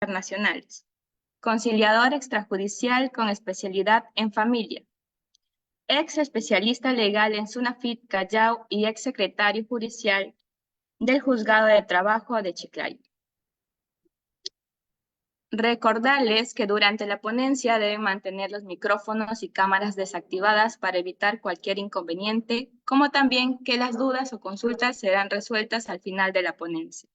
internacionales, conciliador extrajudicial con especialidad en familia, ex especialista legal en Sunafit Callao y ex secretario judicial del Juzgado de Trabajo de Chiclayo. Recordarles que durante la ponencia deben mantener los micrófonos y cámaras desactivadas para evitar cualquier inconveniente, como también que las dudas o consultas serán resueltas al final de la ponencia.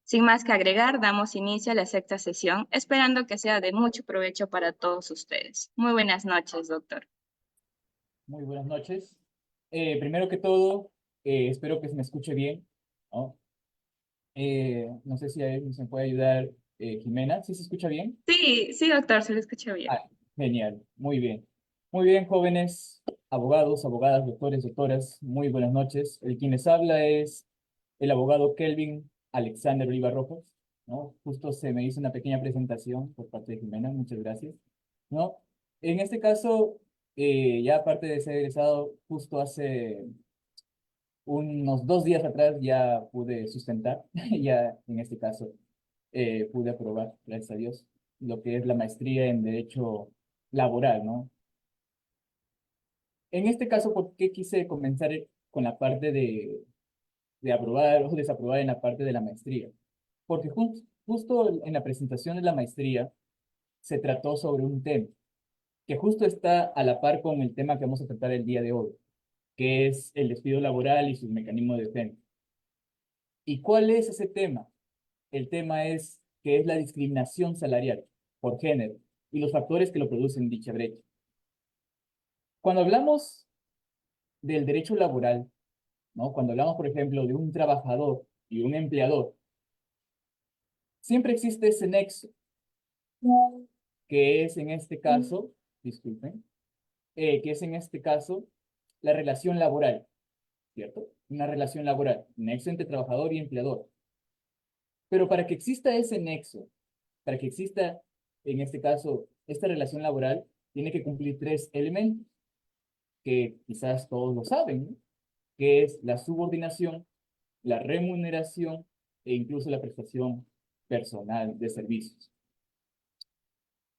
Sin más que agregar, damos inicio a la sexta sesión, esperando que sea de mucho provecho para todos ustedes. Muy buenas noches, doctor. Muy buenas noches. Primero que todo, espero que se me escuche bien, ¿no? No sé si ahí se me puede ayudar Jimena. ¿Sí se escucha bien? Sí, sí, doctor, se lo escucho bien. Ah, genial. Muy bien. Muy bien, jóvenes, abogados, abogadas, doctores, doctoras. Muy buenas noches. El quien les habla es el abogado Kelvin Alexander Oliva Rojas, ¿no? Justo se me hizo una pequeña presentación por parte de Jimena. Muchas gracias, ¿no? En este caso, ya aparte de ser egresado, justo hace unos 2 días atrás ya pude sustentar, ya en este caso pude aprobar, gracias a Dios, lo que es la maestría en Derecho Laboral, ¿no? En este caso, ¿por qué quise comenzar con la parte de aprobar o desaprobar en la parte de la maestría? Porque justo en la presentación de la maestría se trató sobre un tema que justo está a la par con el tema que vamos a tratar el día de hoy, que es el despido laboral y sus mecanismos de defensa. ¿Y cuál es ese tema? El tema es que es la discriminación salarial por género y los factores que lo producen dicha brecha. Cuando hablamos del derecho laboral, ¿no? Cuando hablamos, por ejemplo, de un trabajador y un empleador, siempre existe ese nexo, que es en este caso, disculpen, que es en este caso la relación laboral, ¿cierto? Una relación laboral, nexo entre trabajador y empleador. Pero para que exista ese nexo, para que exista, en este caso, esta relación laboral, tiene que cumplir tres elementos que quizás todos lo saben, ¿no? Que es la subordinación, la remuneración e incluso la prestación personal de servicios.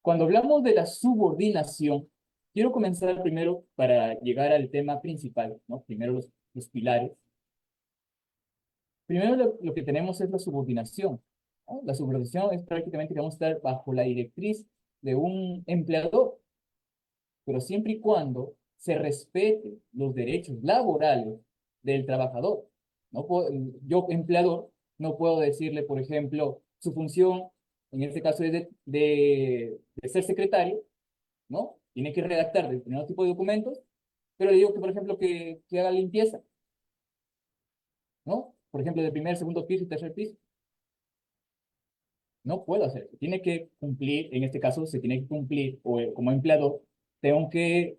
Cuando hablamos de la subordinación, quiero comenzar primero para llegar al tema principal, ¿no? Primero los pilares. Primero lo que tenemos es la subordinación, ¿no? La subordinación es prácticamente que vamos a estar bajo la directriz de un empleador, pero siempre y cuando se respete los derechos laborales del trabajador. No puedo, yo, empleador, no puedo decirle, por ejemplo, su función, en este caso es de ser secretario, ¿no? Tiene que redactar determinado tipo de documentos, pero le digo que, por ejemplo, que haga limpieza, ¿no? Por ejemplo, de primer, segundo piso y tercer piso. No puedo hacer eso. Tiene que cumplir, en este caso, se tiene que cumplir, o como empleador, tengo que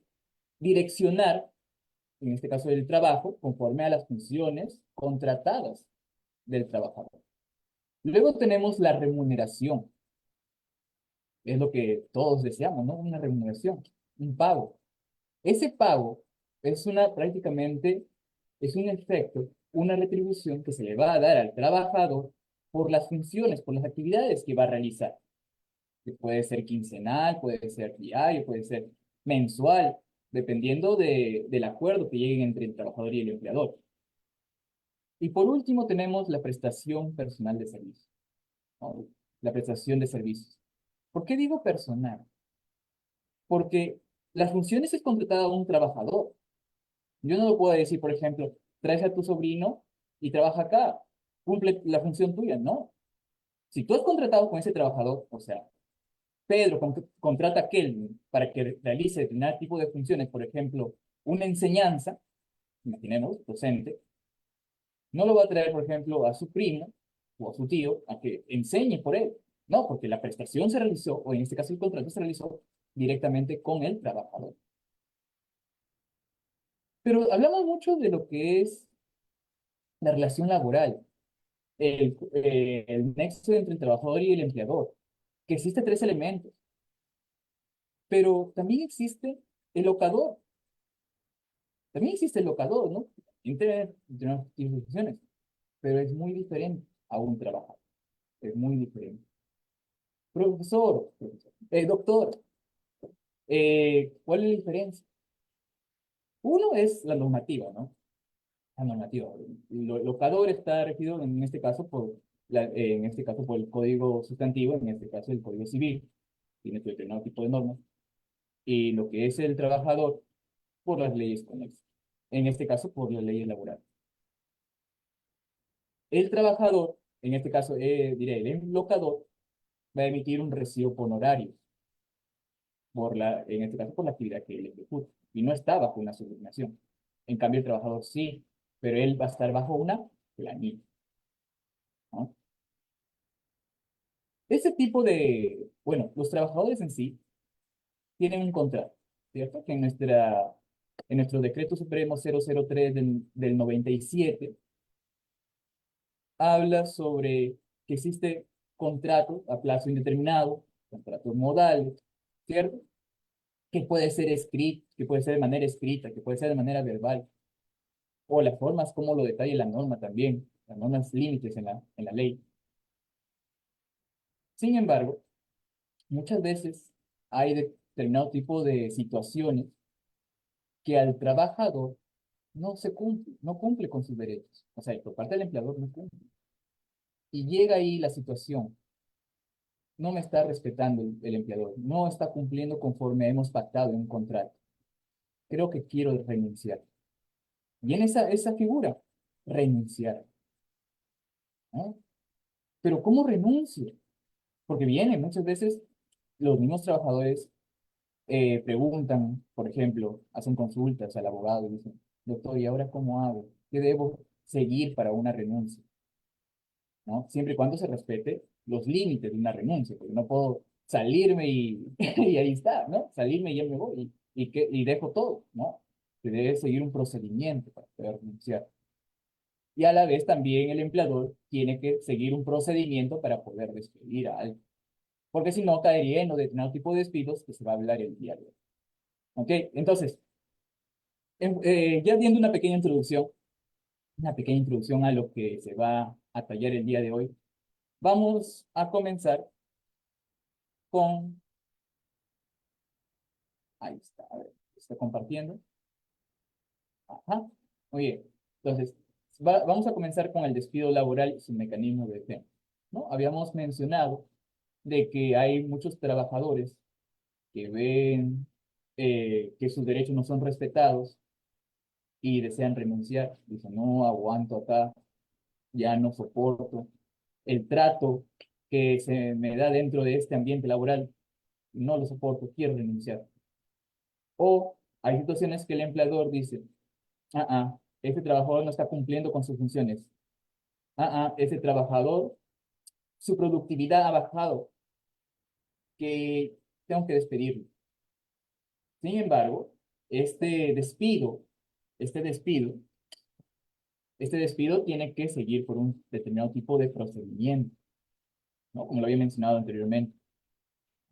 direccionar, en este caso del trabajo, conforme a las funciones contratadas del trabajador. Luego tenemos la remuneración, es lo que todos deseamos, ¿no? Una remuneración, un pago. Ese pago es prácticamente, es un efecto, una retribución que se le va a dar al trabajador por las funciones, por las actividades que va a realizar. Que puede ser quincenal, puede ser diario, puede ser mensual, dependiendo del acuerdo que lleguen entre el trabajador y el empleador. Y por último tenemos la prestación personal de servicios, ¿no? La prestación de servicios. ¿Por qué digo personal? Porque las funciones es contratada a un trabajador. Yo no lo puedo decir, por ejemplo, traes a tu sobrino y trabaja acá, cumple la función tuya, no. Si tú has contratado con ese trabajador, o sea, Pedro contrata a Kelvin para que realice determinado tipo de funciones, por ejemplo, una enseñanza, imaginemos, docente, no lo va a traer, por ejemplo, a su primo o a su tío a que enseñe por él. No, porque la prestación se realizó, o en este caso el contrato se realizó directamente con el trabajador. Pero hablamos mucho de lo que es la relación laboral, el nexo entre el trabajador y el empleador, que existe tres elementos, pero también existe el locador, también existe el locador, ¿no? Entre las instituciones, pero es muy diferente a un trabajador, es muy diferente. Profesor, doctor, ¿cuál es la diferencia? Uno es la normativa, ¿no? La normativa. El locador está regido en este caso en este caso por el código sustantivo, en este caso el código civil, tiene su determinado tipo de normas, y lo que es el trabajador por las leyes conexas, en este caso por las leyes laborales. El trabajador, en este caso, diré, el locador, va a emitir un recibo por honorario, en este caso por la actividad que él ejecuta, y no está bajo una subordinación. En cambio, el trabajador sí, pero él va a estar bajo una planilla, ¿no? Ese tipo bueno, los trabajadores en sí tienen un contrato, ¿cierto? Que en nuestro decreto supremo 003 del 97 habla sobre que existe contrato a plazo indeterminado, contratos modales, ¿cierto? Que puede ser escrito, que puede ser de manera escrita, que puede ser de manera verbal, o las formas como lo detalla la norma también, las normas límites en la ley. Sin embargo, muchas veces hay determinado tipo de situaciones que al trabajador no cumple con sus derechos. O sea, por parte del empleador no cumple. Y llega ahí la situación, no me está respetando el empleador, no está cumpliendo conforme hemos pactado en un contrato. Creo que quiero renunciar. Y en esa figura, renunciar, ¿no? Pero ¿cómo renuncio? Porque viene muchas veces los mismos trabajadores preguntan, por ejemplo, hacen consultas al abogado y dicen, doctor, ¿y ahora cómo hago? ¿Qué debo seguir para una renuncia? ¿No? Siempre y cuando se respete los límites de una renuncia, porque no puedo salirme y ahí está, ¿no? Salirme y ya me voy y dejo todo, ¿no? Se debe seguir un procedimiento para poder renunciar. Y a la vez también el empleador tiene que seguir un procedimiento para poder despedir a alguien, porque si no caería en los determinados tipos de despidos que se va a hablar el día de hoy. ¿Ok? Entonces, ya viendo una pequeña introducción a lo que se va a tallar el día de hoy, vamos a comenzar con, ahí está, a ver, está compartiendo. Ajá, muy bien. Entonces, vamos a comenzar con el despido laboral y su mecanismo de defensa, ¿no? Habíamos mencionado de que hay muchos trabajadores que ven que sus derechos no son respetados y desean renunciar. Dicen, no aguanto acá, ya no soporto el trato que se me da dentro de este ambiente laboral, no lo soporto, quiero renunciar. O hay situaciones que el empleador dice, este trabajador no está cumpliendo con sus funciones. Ese trabajador, su productividad ha bajado, que tengo que despedirlo. Sin embargo, este despido, este despido, este despido tiene que seguir por un determinado tipo de procedimiento, ¿no? Como lo había mencionado anteriormente,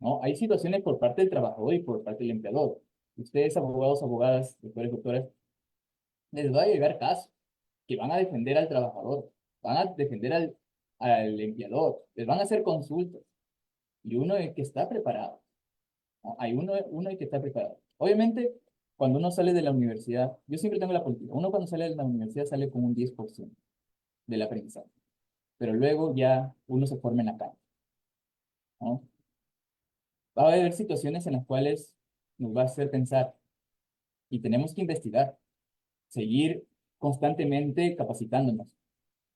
¿no? Hay situaciones por parte del trabajador y por parte del empleador. Ustedes, abogados, abogadas, doctores, doctoras, les va a llegar casos que van a defender al trabajador, van a defender al empleador, les van a hacer consultas y uno es que está preparado, ¿no? Hay uno que está preparado. Obviamente, cuando uno sale de la universidad, yo siempre tengo la política, uno cuando sale de la universidad sale con un 10% del aprendizaje, pero luego ya uno se forma en la calle, ¿no? Va a haber situaciones en las cuales nos va a hacer pensar y tenemos que investigar, seguir constantemente capacitándonos.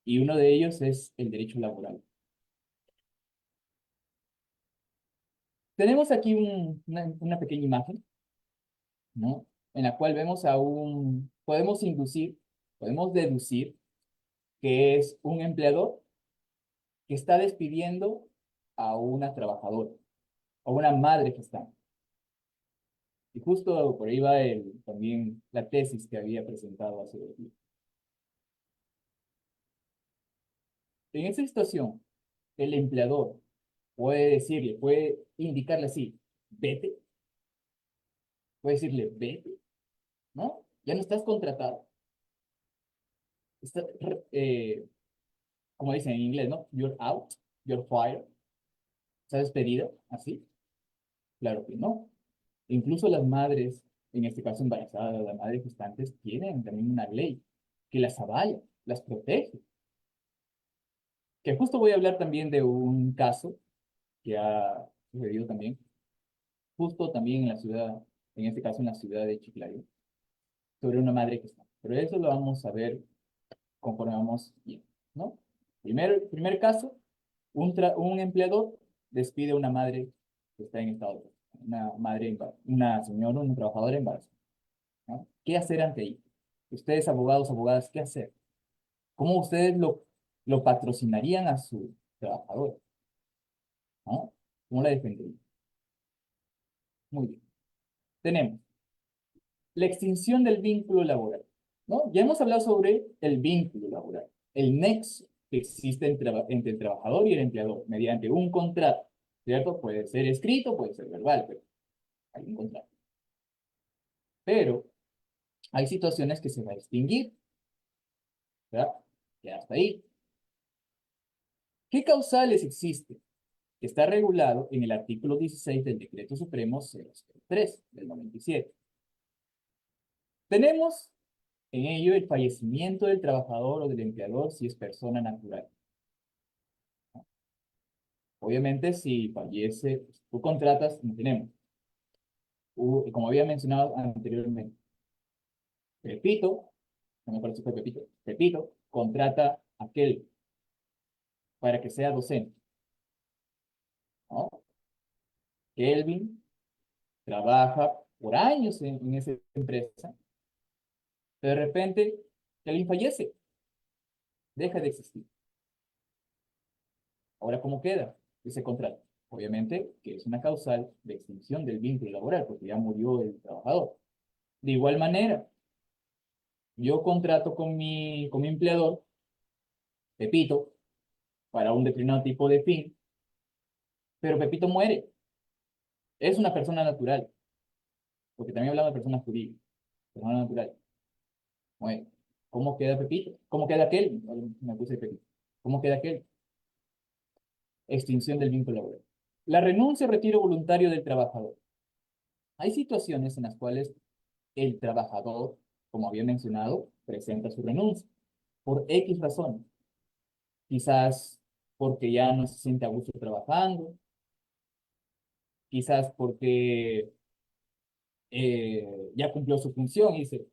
Y uno de ellos es el derecho laboral. Tenemos aquí una pequeña imagen, ¿no? En la cual vemos podemos deducir que es un empleador que está despidiendo a una trabajadora, o una madre que está. Y justo por ahí va también la tesis que había presentado hace 2 días. En esa situación, el empleador puede indicarle así, vete, puede decirle, vete, ¿no? Ya no estás contratado. Está, como dicen en inglés, ¿no? You're out, you're fired. O ¿Está despedida así? Claro que no. Incluso las madres, en este caso embarazadas, las madres gestantes, tienen también una ley que las avala, las protege. Que justo voy a hablar también de un caso que ha sucedido también, justo también en la ciudad, en este caso en la ciudad de Chiclayo, sobre una madre gestante. Pero eso lo vamos a ver conforme vamos bien, ¿no? Primer caso, un empleador despide a una madre que está en estado de una madre, una señora, una trabajadora embarazada, ¿no? ¿Qué hacer ante ello? Ustedes, abogados, abogadas, ¿qué hacer? ¿Cómo ustedes lo patrocinarían a su trabajador? ¿No? ¿Cómo la defenderían? Muy bien. Tenemos la extinción del vínculo laboral, ¿no? Ya hemos hablado sobre el vínculo laboral, el nexo que existe entre el trabajador y el empleador mediante un contrato, ¿cierto? Puede ser escrito, puede ser verbal, pero hay un contrato. Pero hay situaciones que se va a extinguir, ¿verdad? Ya hasta ahí. ¿Qué causales existen? Que está regulado en el artículo 16 del Decreto Supremo 003 del 97. Tenemos en ello el fallecimiento del trabajador o del empleador si es persona natural. Obviamente, si fallece, tú contratas, no tenemos, como había mencionado anteriormente, Pepito, no me acuerdo si fue Pepito, Pepito contrata a aquel para que sea docente, ¿no? Kelvin trabaja por años en esa empresa, pero de repente Kelvin fallece, deja de existir. Ahora, ¿cómo queda ese contrato? Obviamente que es una causal de extinción del vínculo laboral, porque ya murió el trabajador. De igual manera, yo contrato con mi empleador, Pepito, para un determinado tipo de fin, pero Pepito muere. Es una persona natural, porque también hablamos de personas jurídicas, persona natural, muere. ¿Cómo queda Pepito? ¿Cómo queda aquel? Me puse Pepito. ¿Cómo queda aquel? Extinción del vínculo laboral. La renuncia o retiro voluntario del trabajador. Hay situaciones en las cuales el trabajador, como había mencionado, presenta su renuncia por X razón. Quizás porque ya no se siente a gusto trabajando, quizás porque ya cumplió su función y dice,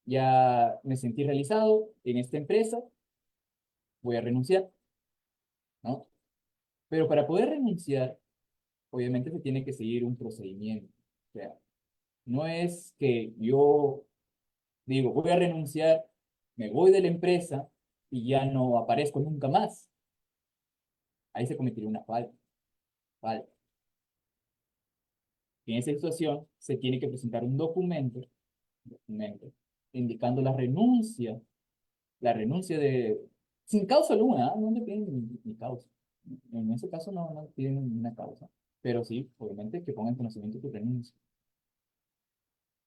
ya me sentí realizado en esta empresa, voy a renunciar, ¿no? Pero para poder renunciar, obviamente se tiene que seguir un procedimiento. O sea, no es que yo digo, voy a renunciar, me voy de la empresa y ya no aparezco nunca más. Ahí se cometería una falta. Falta. En esa situación se tiene que presentar un documento indicando la renuncia de, sin causa alguna, ¿ah? No le piden ni causa. En ese caso no piden ninguna causa, pero sí, obviamente, que pongan conocimiento de tu renuncia.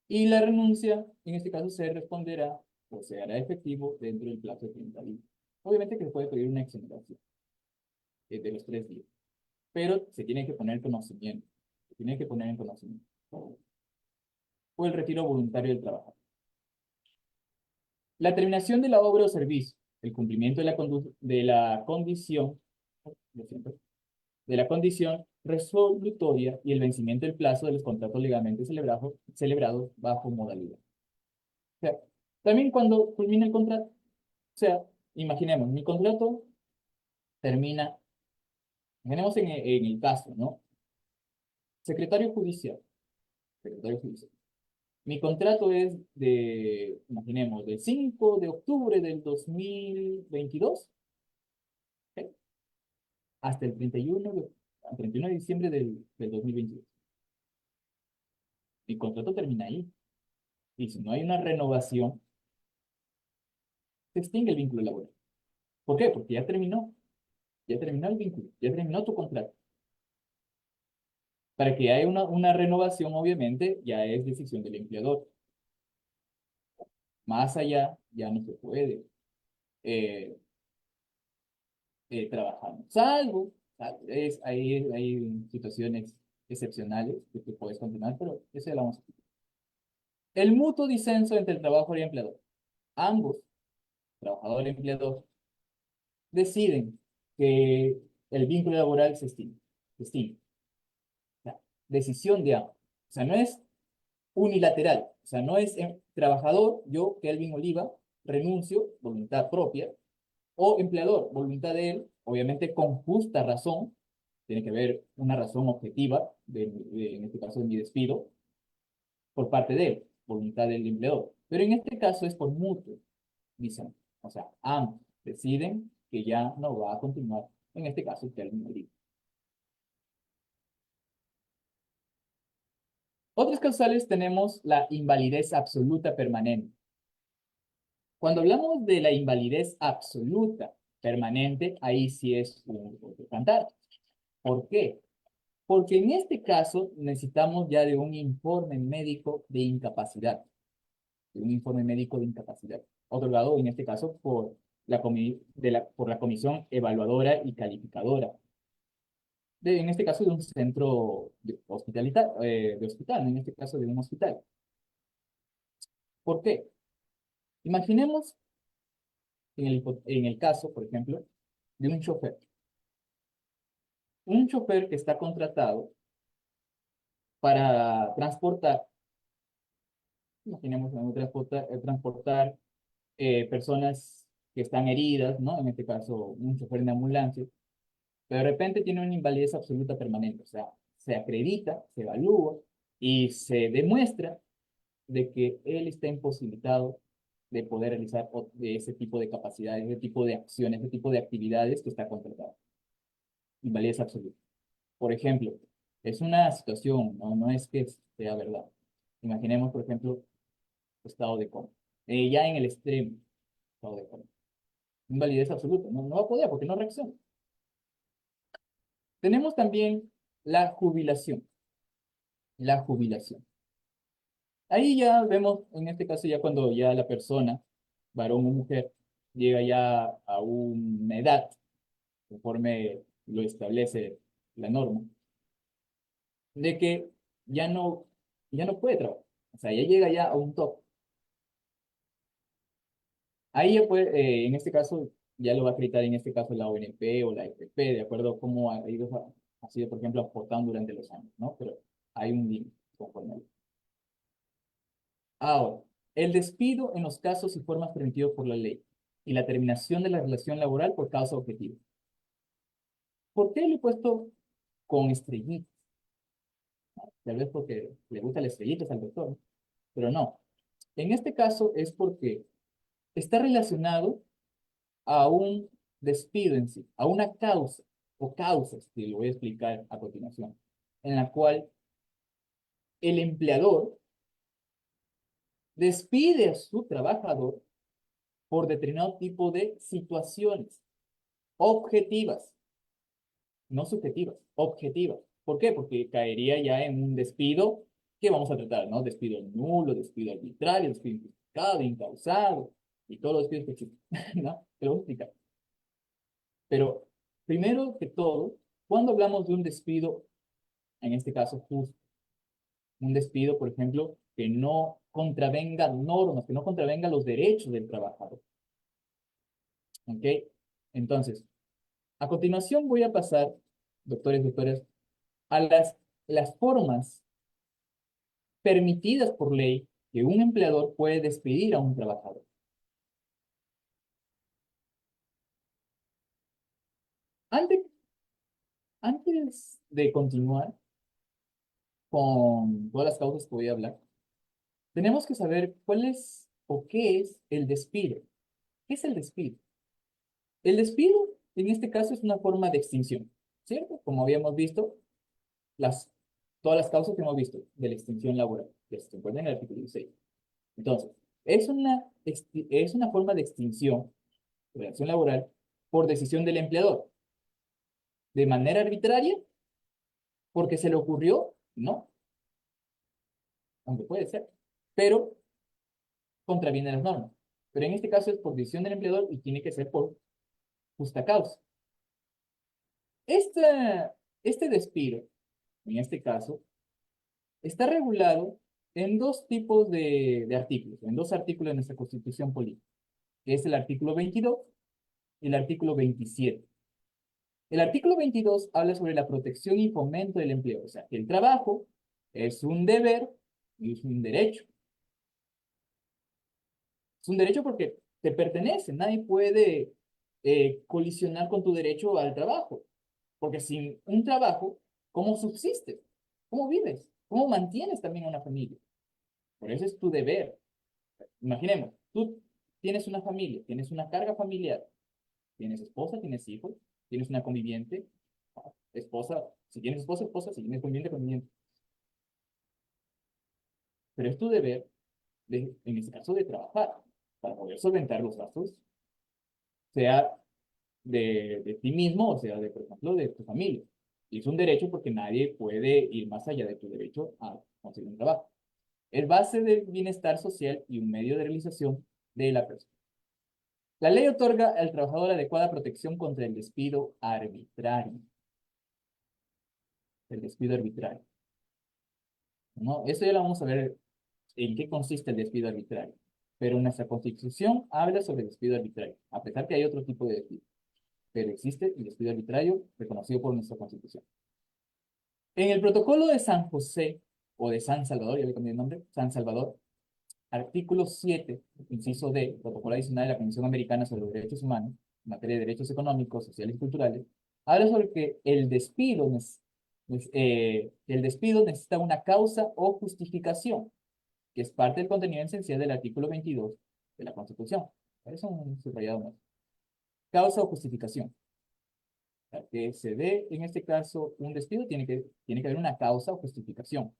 Y la renuncia, en este caso, se responderá o se hará efectivo dentro del plazo de 30 días. Obviamente que se puede pedir una exoneración de los 3 días, pero se tiene que poner conocimiento, se tiene que poner en conocimiento. O el retiro voluntario del trabajo. La terminación de la obra o servicio, el cumplimiento de la condición, lo siento, de la condición resolutoria y el vencimiento del plazo de los contratos legalmente celebrados bajo modalidad. O sea, también cuando culmina el contrato, o sea, imaginemos, mi contrato termina, imaginemos en el caso, ¿no? Secretario judicial, secretario judicial. Mi contrato es imaginemos, del 5 de octubre del 2022, ¿ok? Hasta el 31 de diciembre del 2022. Mi contrato termina ahí. Y si no hay una renovación, se extingue el vínculo laboral. ¿Por qué? Porque ya terminó el vínculo, ya terminó tu contrato. Para que haya una renovación, obviamente, ya es decisión del empleador. Más allá, ya no se puede eh, trabajar. Salvo Hay situaciones excepcionales que tú puedes continuar, pero eso ya lo vamos a ver. El mutuo disenso entre el trabajador y el empleador. Ambos, trabajador y empleador, deciden que el vínculo laboral se extingue. Se extingue. O sea, decisión de ambos. O sea, no es unilateral. O sea, no es trabajador, yo, Kelvin Oliva, renuncio, voluntad propia, o empleador, voluntad de él, obviamente con justa razón, tiene que haber una razón objetiva, en este caso de mi despido, por parte de él, voluntad del empleador. Pero en este caso es por mutuo, dicen. O sea, ambos deciden que ya no va a continuar, en este caso, Kelvin Oliva. Otras causales tenemos la invalidez absoluta permanente. Cuando hablamos de la invalidez absoluta permanente, ahí sí es un otro cantar. ¿Por qué? Porque en este caso necesitamos ya de un informe médico de incapacidad, de un informe médico de incapacidad, otorgado en este caso por por la comisión evaluadora y calificadora, en este caso de un centro de hospital, en este caso de un hospital. ¿Por qué? Imaginemos en el caso, por ejemplo, de un chofer. Un chofer que está contratado para transportar, imaginemos transportar personas que están heridas, ¿no? En este caso, un chofer de ambulancia, pero de repente tiene una invalidez absoluta permanente, o sea, se acredita, se evalúa y se demuestra de que él está imposibilitado de poder realizar de ese tipo de capacidades, ese tipo de acciones, ese tipo de actividades que está contratado. Invalidez absoluta. Por ejemplo, es una situación, no es que sea verdad. Imaginemos, por ejemplo, estado de coma. Ya en el extremo, estado de coma. Invalidez absoluta, no va a poder porque no reacciona. Tenemos también la jubilación. La jubilación. Ahí ya vemos, en este caso, ya cuando ya la persona, varón o mujer, llega ya a una edad, conforme lo establece la norma, de que ya no, ya no puede trabajar. O sea, ya llega ya a un top. Ahí ya puede, en este caso, ya lo va a acreditar en este caso la ONP o la FP, de acuerdo a cómo ha sido, por ejemplo, aportando durante los años, ¿no? Pero hay un límite conforme a ley. Ahora, el despido en los casos y formas permitidos por la ley y la terminación de la relación laboral por causa objetiva. ¿Por qué lo he puesto con estrellitas? Tal vez porque le gustan las estrellitas al doctor, ¿no? Pero no. En este caso es porque está relacionado a un despido en sí, a una causa o causas, que lo voy a explicar a continuación, en la cual el empleador despide a su trabajador por determinado tipo de situaciones objetivas, no subjetivas, objetivas. ¿Por qué? Porque caería ya en un despido que vamos a tratar, ¿no? Despido nulo, despido arbitrario, despido injustificado, incausado, y todos los despidos que existen, ¿no? Te lo voy a explicar. Pero, primero que todo, cuando hablamos de un despido, en este caso justo, un despido, por ejemplo, que no contravenga normas, que no contravenga los derechos del trabajador. ¿Ok? Entonces, a continuación voy a pasar, doctores, doctoras, a las formas permitidas por ley que un empleador puede despedir a un trabajador. Antes, antes de continuar con todas las causas que voy a hablar, tenemos que saber cuál es o qué es el despido. ¿Qué es el despido? El despido, en este caso, es una forma de extinción, ¿cierto? Como habíamos visto, las, todas las causas que hemos visto de la extinción laboral, que se encuentran en el artículo 16. Entonces, es una forma de extinción de la acción laboral por decisión del empleador. ¿De manera arbitraria? ¿Porque se le ocurrió? No, aunque puede ser, pero contraviene las normas. Pero en este caso es por decisión del empleador y tiene que ser por justa causa. Este despido, en este caso, está regulado en dos tipos de artículos, en dos artículos de nuestra Constitución Política, que es el artículo 22 y el artículo 27. El artículo 22 habla sobre la protección y fomento del empleo, o sea, que el trabajo es un deber y es un derecho. Es un derecho porque te pertenece, nadie puede colisionar con tu derecho al trabajo, porque sin un trabajo, ¿cómo subsistes? ¿Cómo vives? ¿Cómo mantienes también a una familia? Por eso es tu deber. Imaginemos, tú tienes una familia, tienes una carga familiar, tienes esposa, tienes hijos, tienes una conviviente, esposa, si tienes esposa, esposa, si tienes conviviente, conviviente. Pero es tu deber, en este caso, de trabajar para poder solventar los gastos, sea de ti mismo, o sea, por ejemplo, de tu familia. Y es un derecho porque nadie puede ir más allá de tu derecho a conseguir un trabajo. Es base del bienestar social y un medio de realización de la persona. La ley otorga al trabajador adecuada protección contra el despido arbitrario. El despido arbitrario. ¿No? Eso ya lo vamos a ver en qué consiste el despido arbitrario. Pero nuestra Constitución habla sobre el despido arbitrario, a pesar que hay otro tipo de despido. Pero existe el despido arbitrario reconocido por nuestra Constitución. En el protocolo de San José, o de San Salvador, ya le cambié el nombre, San Salvador, artículo 7, inciso D, protocolo adicional de la Convención Americana sobre los Derechos Humanos, en materia de derechos económicos, sociales y culturales, habla sobre que el despido necesita una causa o justificación, que es parte del contenido esencial del artículo 22 de la Constitución. Es un subrayado más. Causa o justificación. Para que se dé, en este caso, un despido, tiene que haber una causa o justificación,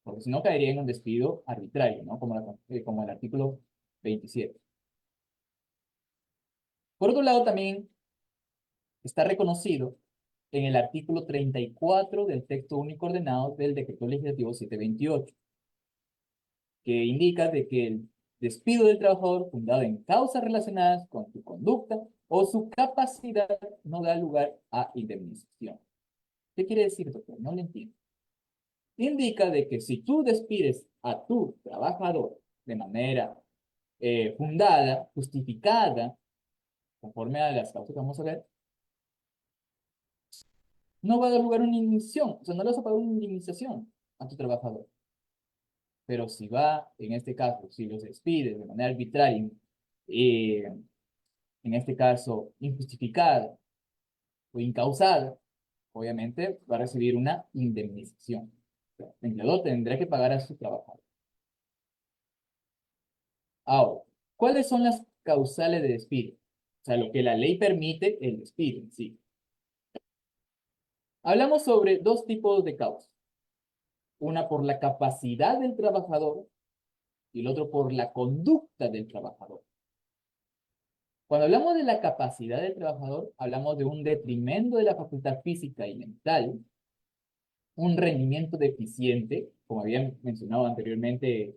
porque si no caería en un despido arbitrario, ¿no? Como el artículo 27. Por otro lado, también está reconocido en el artículo 34 del texto único ordenado del Decreto Legislativo 728, que indica de que el despido del trabajador fundado en causas relacionadas con su conducta o su capacidad no da lugar a indemnización. ¿Qué quiere decir, doctor? No lo entiendo. Indica de que si tú despides a tu trabajador de manera fundada, justificada, conforme a las causas que vamos a ver, no va a dar lugar a una indemnización, o sea, no le vas a pagar una indemnización a tu trabajador. Pero si va, en este caso, si los despides de manera arbitraria, eh, en este caso injustificada o incausada, obviamente va a recibir una indemnización. O sea, el empleador tendrá que pagar a su trabajador. Ahora, ¿cuáles son las causales de despido? O sea, lo que la ley permite, el despido en sí. Hablamos sobre dos tipos de causas. Una por la capacidad del trabajador y el otro por la conducta del trabajador. Cuando hablamos de la capacidad del trabajador, hablamos de un detrimento de la facultad física y mental, un rendimiento deficiente, como había mencionado anteriormente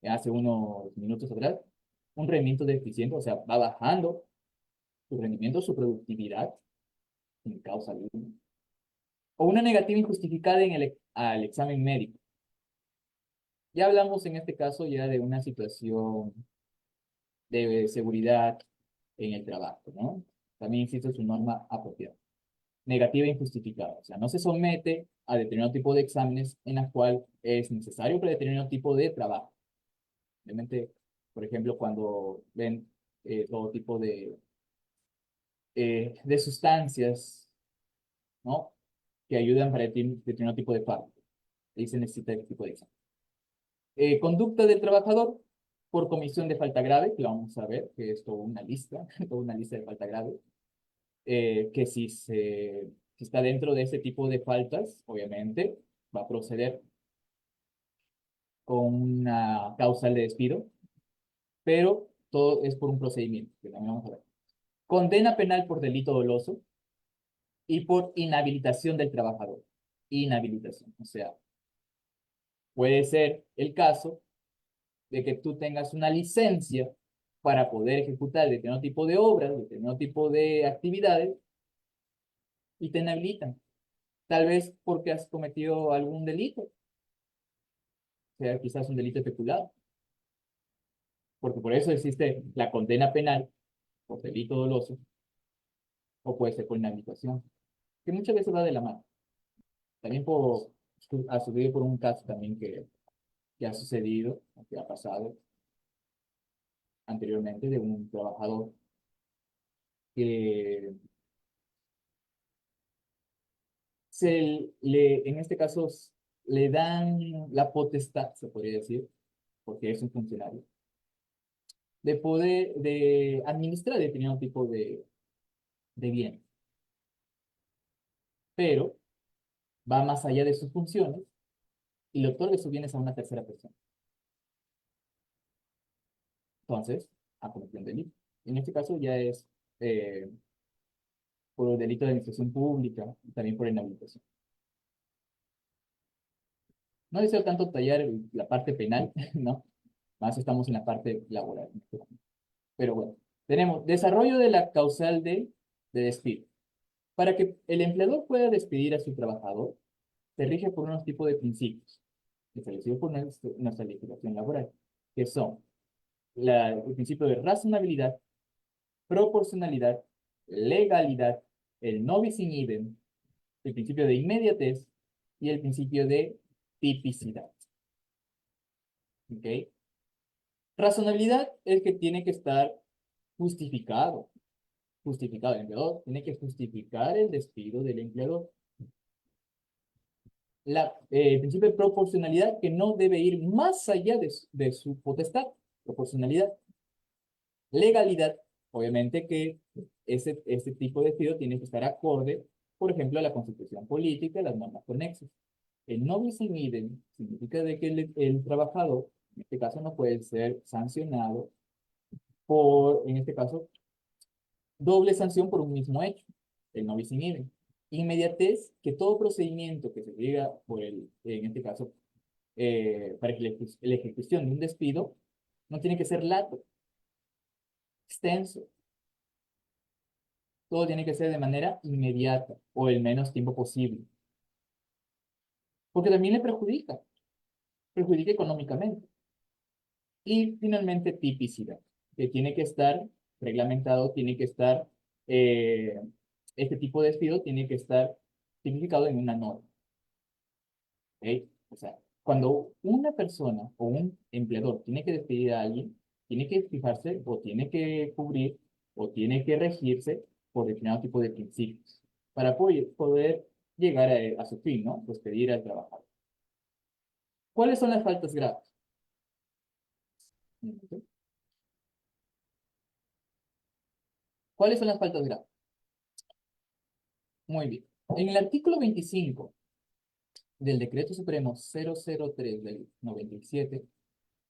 hace unos minutos atrás, un rendimiento deficiente, o sea, va bajando su rendimiento, su productividad, sin causa alguna, o una negativa injustificada al examen médico. Ya hablamos en este caso ya de una situación de seguridad en el trabajo, ¿no? También existe su norma apropiada. Negativa e injustificada, o sea, no se somete a determinado tipo de exámenes en la cual es necesario para determinado tipo de trabajo. Obviamente, por ejemplo, cuando ven todo tipo de sustancias, ¿no? Que ayudan para determinado tipo de fármaco. Ahí se necesita este tipo de examen. Conducta del trabajador por comisión de falta grave, que vamos a ver, que es toda una lista, toda una lista de falta grave, que si está dentro de ese tipo de faltas, obviamente, va a proceder con una causal de despido, pero todo es por un procedimiento, que también vamos a ver. Condena penal por delito doloso y por inhabilitación del trabajador. Inhabilitación, o sea, puede ser el caso de que tú tengas una licencia para poder ejecutar determinado tipo de obras, determinado tipo de actividades, y te inhabilitan. Tal vez porque has cometido algún delito, sea quizás un delito especulado, porque por eso existe la condena penal por delito doloso, o puede ser por inhabilitación, que muchas veces va de la mano. También ha sucedido por un caso también que ha sucedido, que ha pasado anteriormente de un trabajador que en este caso, le dan la potestad, se podría decir, porque es un funcionario, de poder, de administrar determinado tipo de bien, pero va más allá de sus funciones y le otorga sus bienes a una tercera persona. Entonces, ha cometido un delito. En este caso ya es eh, por delito de administración pública y también por inhabilitación. No deseo tanto tallar la parte penal, ¿no? Más estamos en la parte laboral. Pero bueno, tenemos desarrollo de la causal de despido. Para que el empleador pueda despedir a su trabajador, se rige por unos tipos de principios establecidos por nuestra legislación laboral, que son el principio de razonabilidad, proporcionalidad, legalidad, el no bis in idem, el principio de inmediatez y el principio de tipicidad. ¿Ok? Razonabilidad es que tiene que estar justificado. Justificado. El empleador tiene que justificar el despido del empleador. El principio de proporcionalidad que no debe ir más allá de su potestad. Proporcionalidad. Legalidad. Obviamente que ese tipo de despido tiene que estar acorde, por ejemplo, a la constitución política y las normas conexas. El no bis in idem significa de que el trabajador, en este caso, no puede ser sancionado por, en este caso, doble sanción por un mismo hecho, el no bis in idem. Inmediatez, que todo procedimiento que se diga por en este caso, para que la ejecución de un despido no tiene que ser lato, extenso, todo tiene que ser de manera inmediata o el menos tiempo posible, porque también le perjudica económicamente. Y finalmente, tipicidad, que tiene que estar reglamentado, tiene que estar, eh, este tipo de despido tiene que estar tipificado en una norma. ¿Ok? O sea, cuando una persona o un empleador tiene que despedir a alguien, tiene que fijarse o tiene que cubrir o tiene que regirse por determinado tipo de principios para poder llegar a su fin, ¿no? Despedir al trabajador. ¿Cuáles son las faltas graves? ¿Cuáles son las faltas graves? Muy bien. En el artículo 25 del Decreto Supremo 003 del 97,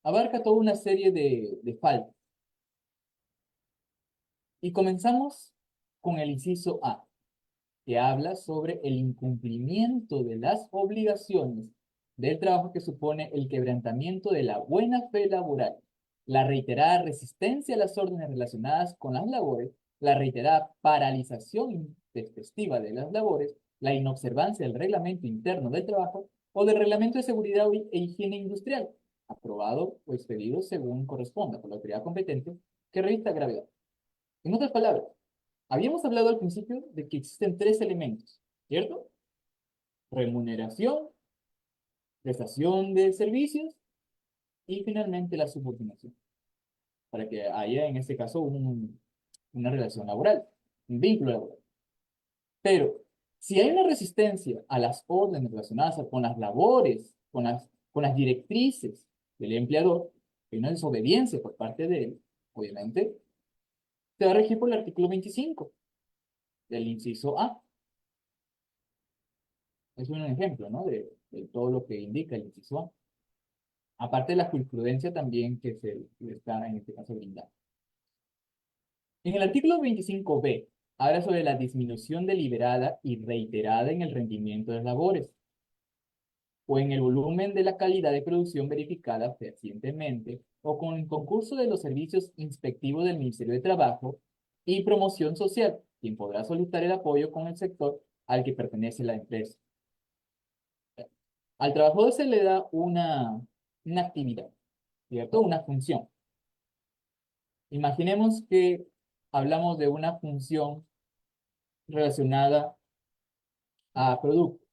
abarca toda una serie de faltas. Y comenzamos con el inciso A, que habla sobre el incumplimiento de las obligaciones del trabajo que supone el quebrantamiento de la buena fe laboral, la reiterada resistencia a las órdenes relacionadas con las labores, la reiterada paralización intempestiva de las labores, la inobservancia del reglamento interno del trabajo o del reglamento de seguridad e higiene industrial, aprobado o expedido según corresponda por la autoridad competente que revista gravedad. En otras palabras, habíamos hablado al principio de que existen tres elementos, ¿cierto? Remuneración, prestación de servicios y finalmente la subordinación, para que haya en este caso una relación laboral, un vínculo laboral. Pero si hay una resistencia a las órdenes relacionadas con las labores, con las directrices del empleador, hay una desobediencia por parte de él, obviamente, se va a regir por el artículo 25 del inciso A. Es un ejemplo, ¿no? De todo lo que indica el inciso A. Aparte de la jurisprudencia también que se está en este caso brindando. En el artículo 25b, habla sobre la disminución deliberada y reiterada en el rendimiento de las labores o en el volumen de la calidad de producción verificada fehacientemente o con el concurso de los servicios inspectivos del Ministerio de Trabajo y Promoción Social, quien podrá solicitar el apoyo con el sector al que pertenece la empresa. Al trabajador se le da una actividad, ¿cierto? Una función. Imaginemos que hablamos de una función relacionada a producto.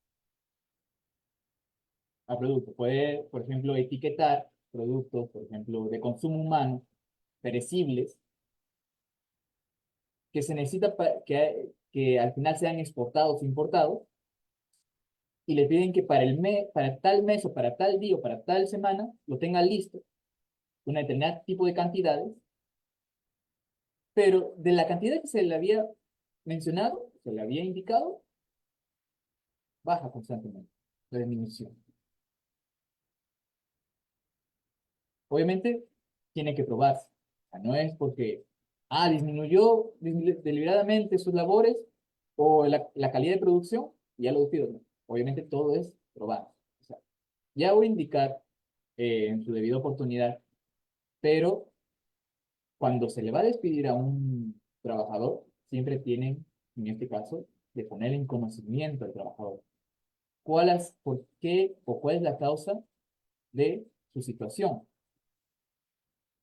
A producto. Puede, por ejemplo, etiquetar productos, por ejemplo, de consumo humano, perecibles, que se necesita que al final sean exportados o importados, y le piden que para el mes, para tal mes o para tal día o para tal semana lo tengan listo, una determinada tipo de cantidades, pero de la cantidad que se le había mencionado, se le había indicado, baja constantemente la disminución. Obviamente, tiene que probarse. O sea, no es porque, disminuyó deliberadamente sus labores o la calidad de producción, y ya lo despido. No. Obviamente, todo es probar. O sea, ya voy a indicar en su debida oportunidad, pero cuando se le va a despedir a un trabajador, siempre tienen, en este caso, de poner en conocimiento al trabajador por qué o cuál es la causa de su situación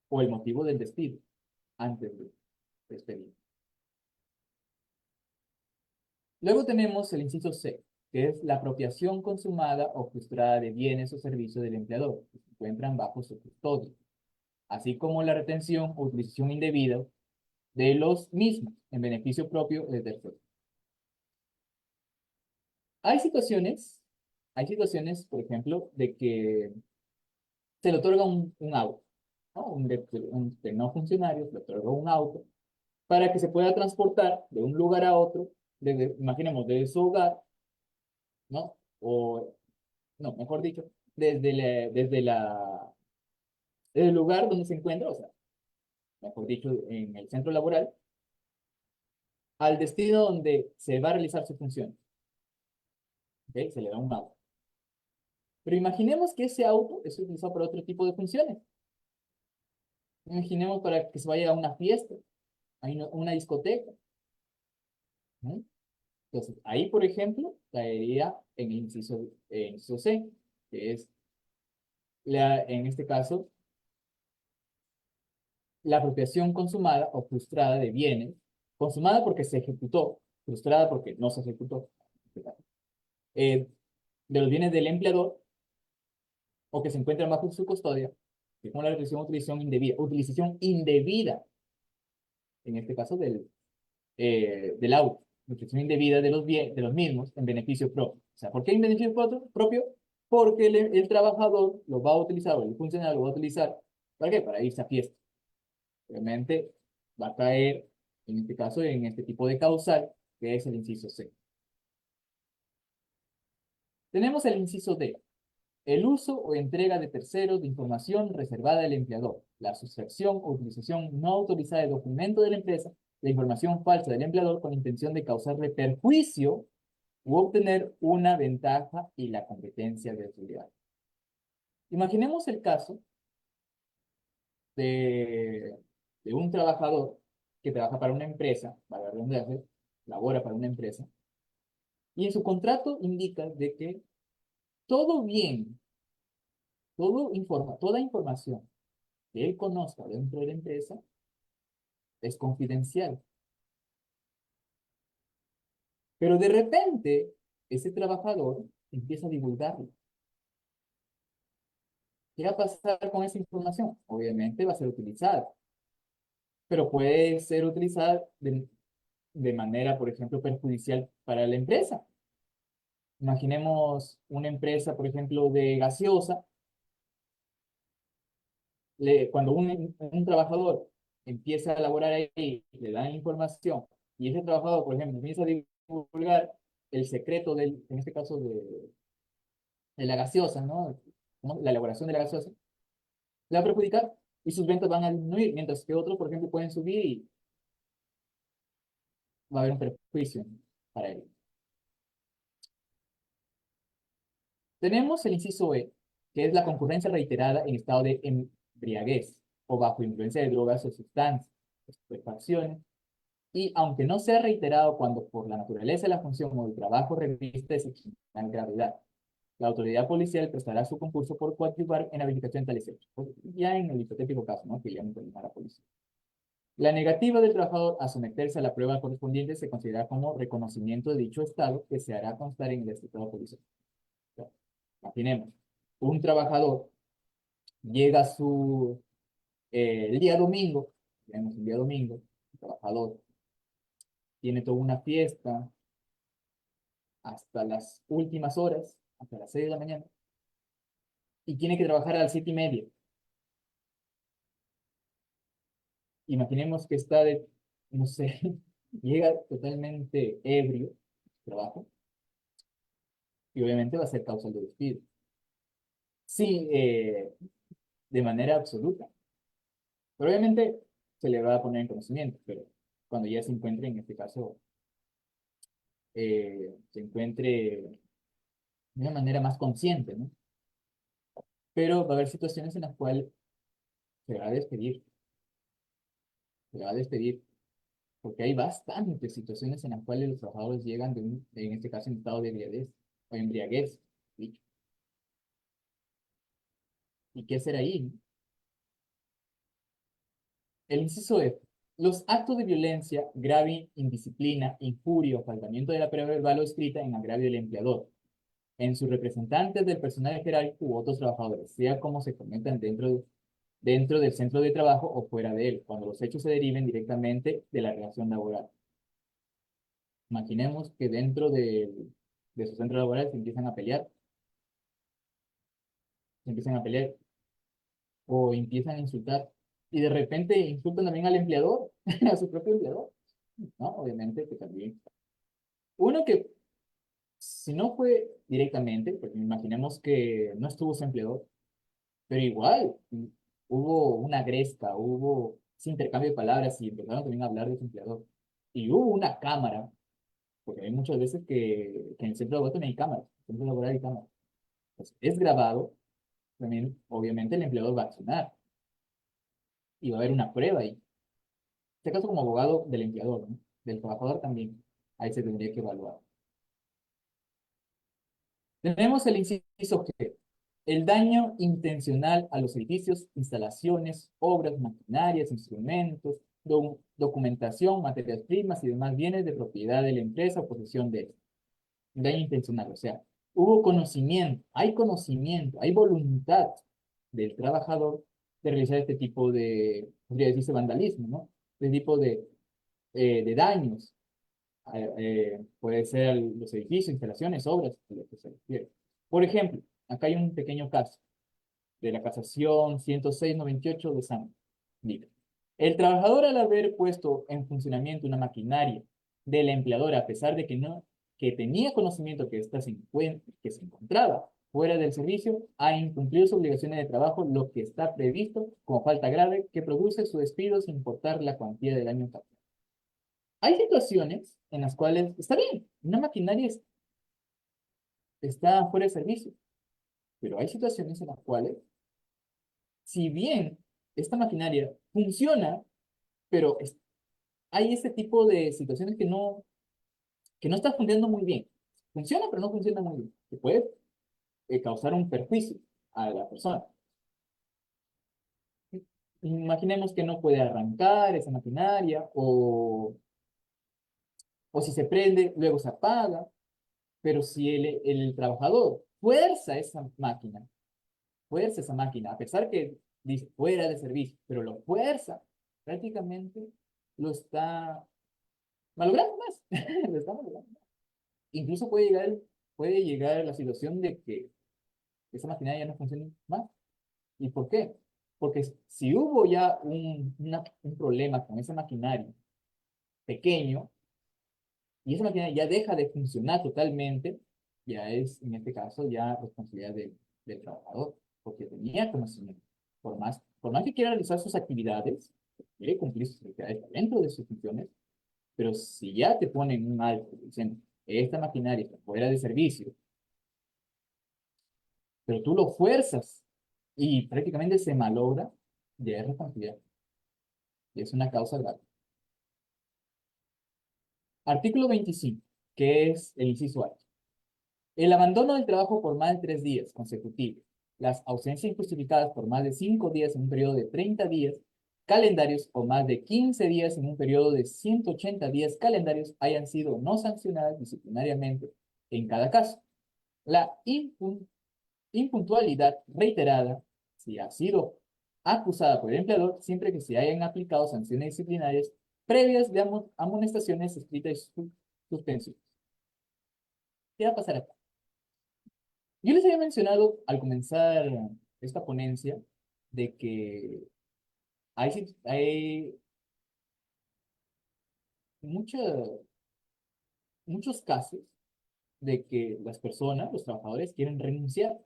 o el motivo del despido antes de despedir. Luego tenemos el inciso C, que es la apropiación consumada o frustrada de bienes o servicios del empleador que se encuentran bajo su custodia, así como la retención o utilización indebida de los mismos en beneficio propio de terceros. Hay situaciones, hay situaciones, por ejemplo, de que se le otorga un auto, ¿no? Un no funcionario se le otorga un auto para que se pueda transportar de un lugar a otro, imaginemos, desde su hogar, ¿no? O, no, mejor dicho, desde el lugar donde se encuentra, o sea, mejor dicho, en el centro laboral, al destino donde se va a realizar su función. ¿Ok? Se le da un auto. Pero imaginemos que ese auto es utilizado para otro tipo de funciones. Imaginemos para que se vaya a una fiesta, a una discoteca, ¿no? Entonces, ahí, por ejemplo, caería en el inciso C, que es, en este caso, la apropiación consumada o frustrada de bienes, consumada porque se ejecutó, frustrada porque no se ejecutó, eh, de los bienes del empleador o que se encuentran bajo su custodia, que es como la utilización indebida, en este caso del auto, utilización indebida de los mismos en beneficio propio. O sea, ¿por qué en beneficio propio? Porque el trabajador lo va a utilizar, o el funcionario lo va a utilizar, ¿para qué? Para irse a fiesta. Obviamente va a caer, en este caso, en este tipo de causal, que es el inciso C. Tenemos el inciso D, el uso o entrega de terceros de información reservada al empleador, la sustracción o utilización no autorizada de documento de la empresa, la información falsa del empleador con la intención de causarle perjuicio u obtener una ventaja y la competencia desleal. Imaginemos el caso de, de un trabajador que trabaja para una empresa, para la redundancia, labora para una empresa, y en su contrato indica de que todo bien, toda información que él conozca dentro de la empresa es confidencial. Pero de repente, ese trabajador empieza a divulgarlo. ¿Qué va a pasar con esa información? Obviamente va a ser utilizada, pero puede ser utilizada de manera, por ejemplo, perjudicial para la empresa. Imaginemos una empresa, por ejemplo, de gaseosa, cuando un trabajador empieza a laborar ahí, le dan información, y ese trabajador, por ejemplo, empieza a divulgar el secreto en este caso, de la gaseosa, ¿no? La elaboración de la gaseosa, le va a perjudicar y sus ventas van a disminuir, mientras que otros, por ejemplo, pueden subir y va a haber un perjuicio para él. Tenemos el inciso E, que es la concurrencia reiterada en estado de embriaguez o bajo influencia de drogas o sustancias, estupefacciones, y aunque no sea reiterado cuando por la naturaleza de la función o el trabajo reviste excepcional gravedad, la autoridad policial prestará su concurso por coadyuvar en la verificación de tales hechos. Pues, ya en el hipotético caso, ¿no? Que ya no termina la policía. La negativa del trabajador a someterse a la prueba correspondiente se considera como reconocimiento de dicho estado que se hará constar en el estatuto policial. O sea, imaginemos, un trabajador llega a el día domingo, digamos el día domingo, el trabajador tiene toda una fiesta hasta las últimas horas, hasta las 6 de la mañana, y tiene que trabajar a las 7:30. Imaginemos que está no sé, llega totalmente ebrio al trabajo, y obviamente va a ser causa de despido. Sí, de manera absoluta. Pero obviamente se le va a poner en conocimiento, pero cuando ya se encuentre, en este caso, se encuentre de una manera más consciente, ¿no? Pero va a haber situaciones en las cuales se va a despedir, se va a despedir, porque hay bastantes situaciones en las cuales los trabajadores llegan en este caso, en estado de embriaguez o embriaguez, dicho. ¿Y qué hacer ahí? El inciso F. Los actos de violencia, grave indisciplina, injuria o faltamiento de la prueba verbal o escrita en agravio del empleador, en sus representantes del personal jerárquico u otros trabajadores, sea como se comentan dentro del centro de trabajo o fuera de él, cuando los hechos se deriven directamente de la relación laboral. Imaginemos que dentro de su centro laboral se empiezan a pelear o empiezan a insultar y de repente insultan también al empleador, a su propio empleador, ¿no? Obviamente que también. Uno que, si no fue directamente, porque imaginemos que no estuvo ese empleador, pero igual hubo una gresca, hubo ese intercambio de palabras y empezaron también a hablar de su empleador. Y hubo una cámara, porque hay muchas veces que en el centro de laboral también hay cámaras, en el centro laboral hay cámaras. Pues es grabado, también obviamente el empleador va a accionar y va a haber una prueba ahí. En este caso como abogado del empleador, ¿no? Del trabajador también, ahí se tendría que evaluar. Tenemos el inciso G, el daño intencional a los edificios, instalaciones, obras, maquinarias, instrumentos, documentación, materias primas y demás bienes de propiedad de la empresa o posesión de esta. Daño intencional, o sea, hubo conocimiento, hay voluntad del trabajador de realizar este tipo de, podría decirse vandalismo, ¿no? Este tipo de daños. Puede ser los edificios, instalaciones, obras, a lo que se refiere. Por ejemplo, acá hay un pequeño caso de la casación 106-98 de San Dice, el trabajador al haber puesto en funcionamiento una maquinaria del empleador, a pesar de que tenía conocimiento que se encontraba fuera del servicio, ha incumplido sus obligaciones de trabajo, lo que está previsto como falta grave que produce su despido sin importar la cuantía del año causado. Hay situaciones en las cuales está bien, una maquinaria está fuera de servicio, pero hay situaciones en las cuales, si bien esta maquinaria funciona, pero hay este tipo de situaciones que no está funcionando muy bien. Funciona, pero no funciona muy bien. Que puede causar un perjuicio a la persona. Imaginemos que no puede arrancar esa maquinaria o si se prende, luego se apaga. Pero si el trabajador fuerza esa máquina, a pesar que dice fuera de servicio, pero lo fuerza, prácticamente lo está malogrando más. Lo está malogrando más. Incluso puede llegar a la situación de que esa maquinaria ya no funcione más. ¿Y por qué? Porque si hubo ya un problema con esa maquinaria pequeño y esa maquinaria ya deja de funcionar totalmente, ya es, en este caso, ya responsabilidad del trabajador, porque tenía conocimiento. Por más que quiera realizar sus actividades, quiere cumplir sus actividades dentro de sus funciones, pero si ya te ponen un alto diciendo, esta maquinaria está fuera de servicio, pero tú lo fuerzas y prácticamente se malogra, ya es responsabilidad. Y es una causa grave. Artículo 25, que es el inciso A. El abandono del trabajo por más de 3 días consecutivos, las ausencias injustificadas por más de 5 días en un periodo de 30 días calendarios o más de 15 días en un periodo de 180 días calendarios hayan sido no sancionadas disciplinariamente en cada caso. La impuntualidad reiterada, si ha sido acusada por el empleador, siempre que se hayan aplicado sanciones disciplinarias previas de amonestaciones escritas y suspensiones. ¿Qué va a pasar acá? Yo les había mencionado al comenzar esta ponencia de que hay muchos casos de que las personas, los trabajadores, quieren renunciar,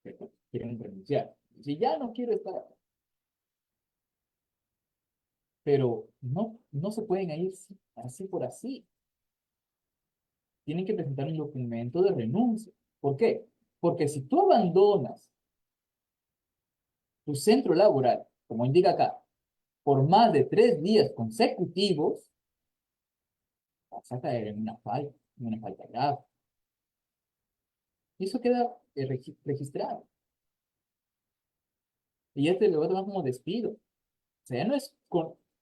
¿cierto? Quieren renunciar. Si ya no quiero estar acá, pero no se pueden ir así por así. Tienen que presentar un documento de renuncia. ¿Por qué? Porque si tú abandonas tu centro laboral, como indica acá, por más de 3 días consecutivos, vas a caer en una falta grave. Y eso queda registrado. Y este lo va a tomar como despido. O sea, ya no es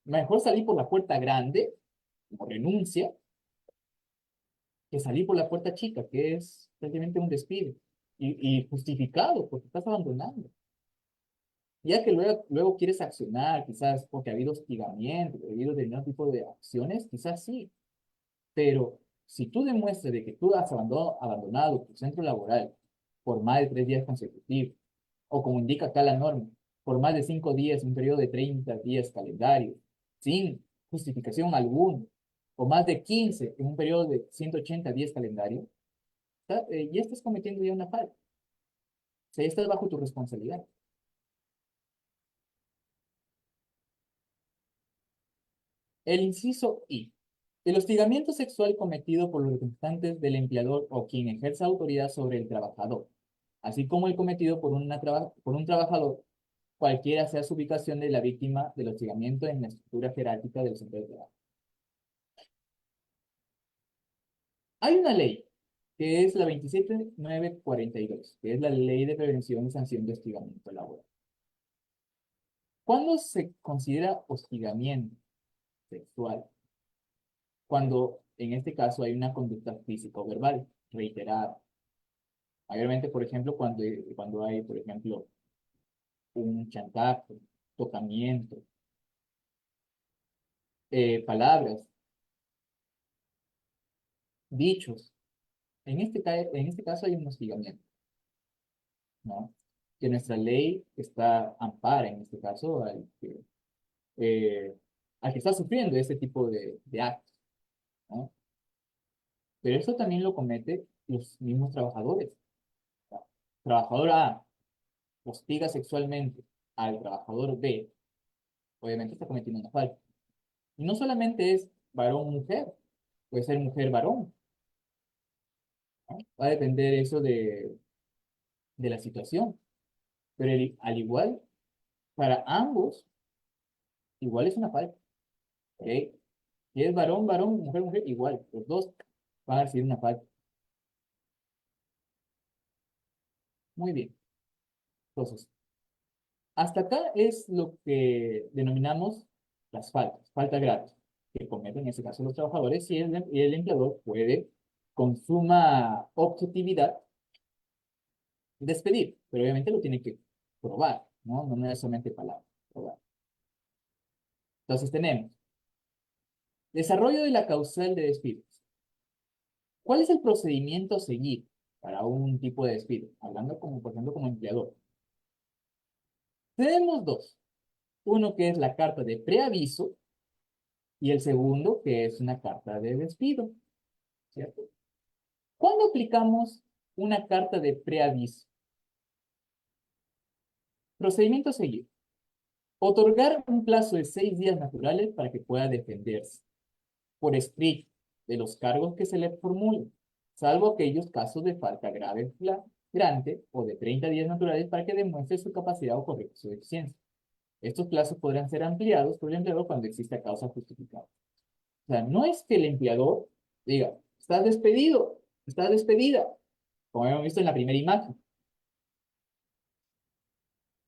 mejor salir por la puerta grande, como renuncia, que salir por la puerta chica, que es prácticamente un despido. Y justificado, porque estás abandonando. Ya que luego quieres accionar, quizás porque ha habido hostigamiento, ha habido determinado tipo de acciones, quizás sí. Pero si tú demuestras de que tú has abandonado tu centro laboral por más de 3 días consecutivos, o como indica acá la norma, por más de 5 días, un periodo de 30 días calendario, sin justificación alguna, o más de 15 en un periodo de 180 días calendario, ya estás cometiendo ya una falta. O sea, ya estás bajo tu responsabilidad. El inciso I. El hostigamiento sexual cometido por los representantes del empleador o quien ejerza autoridad sobre el trabajador, así como el cometido por un trabajador, cualquiera sea su ubicación de la víctima del hostigamiento en la estructura jerárquica del centro de trabajo. Hay una ley, que es la 27942, que es la Ley de Prevención y Sanción de Hostigamiento Laboral. ¿Cuándo se considera hostigamiento sexual? Cuando, en este caso, hay una conducta física o verbal reiterada. Mayormente, por ejemplo, cuando hay, por ejemplo, un chantaje, tocamiento, palabras, dichos. En este caso hay un hostigamiento, ¿no? Que nuestra ley ampara, en este caso, eh, al que está sufriendo este tipo de actos, ¿no? Pero eso también lo cometen los mismos trabajadores. Trabajador A hostiga sexualmente al trabajador B, obviamente está cometiendo una falta. Y no solamente es varón-mujer, puede ser mujer-varón, ¿no? Va a depender eso de la situación. Pero al igual, para ambos, igual es una falta. ¿Ok? Si es varón, varón, mujer, mujer, igual. Los dos van a recibir una falta. Muy bien. Entonces, hasta acá es lo que denominamos las faltas, falta graves, que cometen en este caso los trabajadores y el empleador puede, con suma objetividad, despedir, pero obviamente lo tiene que probar, ¿no? No es solamente palabra, probar. Entonces tenemos desarrollo de la causal de despidos. ¿Cuál es el procedimiento a seguir para un tipo de despido? Hablando como, por ejemplo, como empleador. Tenemos dos. Uno que es la carta de preaviso y el segundo que es una carta de despido, ¿cierto? ¿Cuándo aplicamos una carta de preaviso? Procedimiento a seguir. Otorgar un plazo de 6 días naturales para que pueda defenderse por escrito de los cargos que se le formulen, salvo aquellos casos de falta grave flagrante o de 30 días naturales para que demuestre su capacidad o correcta su eficiencia. Estos plazos podrán ser ampliados por el empleador cuando exista causa justificada. sea, no es que el empleador diga, estás despedido, estás despedida, como hemos visto en la primera imagen.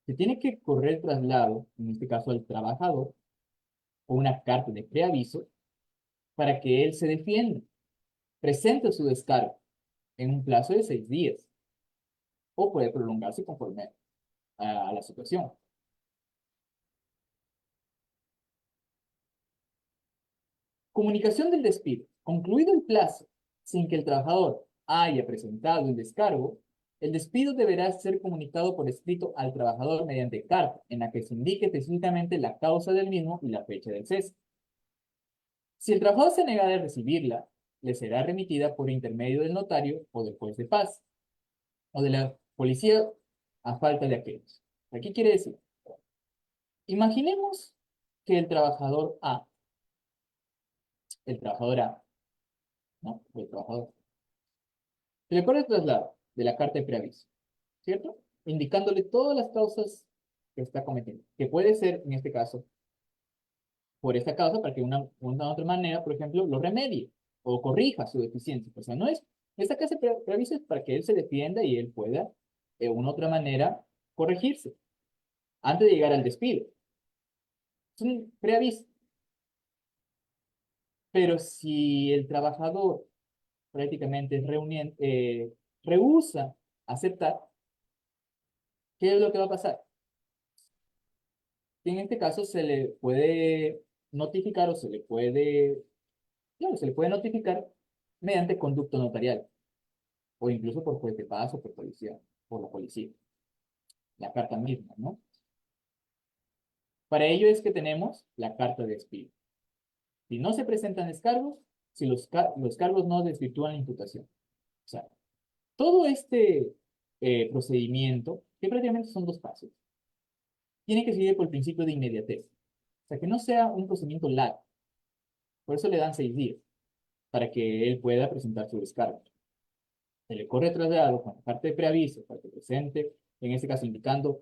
Se tiene que correr traslado, en este caso al trabajador, o una carta de preaviso para que él se defienda, presente su descargo en un plazo de 6 días o puede prolongarse conforme a la situación. Comunicación del despido. Concluido el plazo, sin que el trabajador haya presentado el descargo, el despido deberá ser comunicado por escrito al trabajador mediante carta, en la que se indique específicamente la causa del mismo y la fecha del cese. Si el trabajador se negara a recibirla, le será remitida por intermedio del notario o del juez de paz, o de la policía a falta de aquellos. ¿Qué quiere decir? Imaginemos que el trabajador A, ¿no? El trabajador, se le corre el traslado de la carta de preaviso, ¿cierto? Indicándole todas las causas que está cometiendo, que puede ser, en este caso, por esta causa, para que una otra manera, por ejemplo, lo remedie o corrija su deficiencia. O sea, no es, esta clase de preaviso es para que él se defienda y él pueda, de una otra manera, corregirse antes de llegar al despido. Es un preaviso. Pero si el trabajador prácticamente rehúsa aceptar, ¿qué es lo que va a pasar? Y en este caso se le puede notificar o claro, se le puede notificar mediante conducto notarial o incluso por juez de paz o por policía, por la policía, la carta misma, ¿no? Para ello es que tenemos la carta de despido. Si no se presentan descargos, si los cargos no desvirtúan la imputación. O sea, todo este procedimiento, que prácticamente son 2 pasos, tiene que seguir por el principio de inmediatez. O sea, que no sea un procedimiento largo. Por eso le dan 6 días, para que él pueda presentar su descargo. Se le corre traslado con la parte de preaviso para que presente, en este caso indicando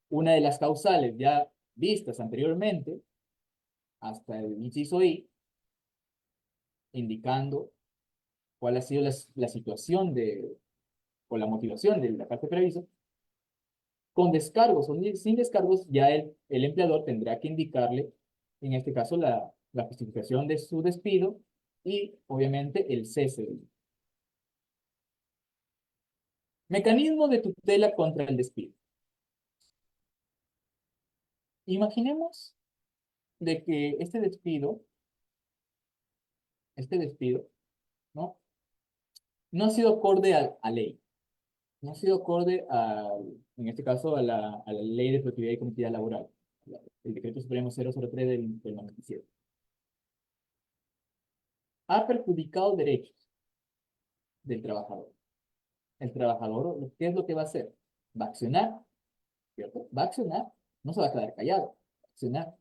una de las causales ya vistas anteriormente, hasta el inciso I, indicando cuál ha sido la situación o la motivación de la parte de preaviso. Con descargos o sin descargos, ya el empleador tendrá que indicarle, en este caso, la justificación de su despido y, obviamente, el cese. Mecanismo de tutela contra el despido. Imaginemos de que este despido, ¿no? No ha sido acorde a ley, no ha sido acorde en este caso, a la ley de productividad y competitividad laboral, el decreto supremo 003 del 97. Ha perjudicado derechos del trabajador. El trabajador, ¿qué es lo que va a hacer? Va a accionar, ¿cierto? Va a accionar, no se va a quedar callado, va a accionar.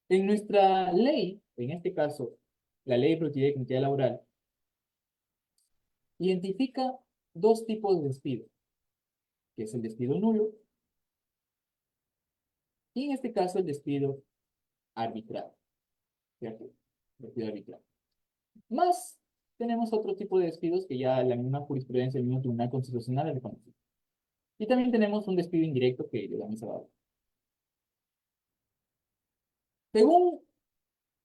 En nuestra ley, en este caso, la ley de productividad y competitividad laboral, identifica 2 tipos de despido, que es el despido nulo y en este caso el despido arbitrario, ¿cierto? Despido arbitrario. Más tenemos otro tipo de despidos que ya la misma jurisprudencia, el mismo Tribunal Constitucional ha reconocido. Y también tenemos un despido indirecto que le damos abajo. Según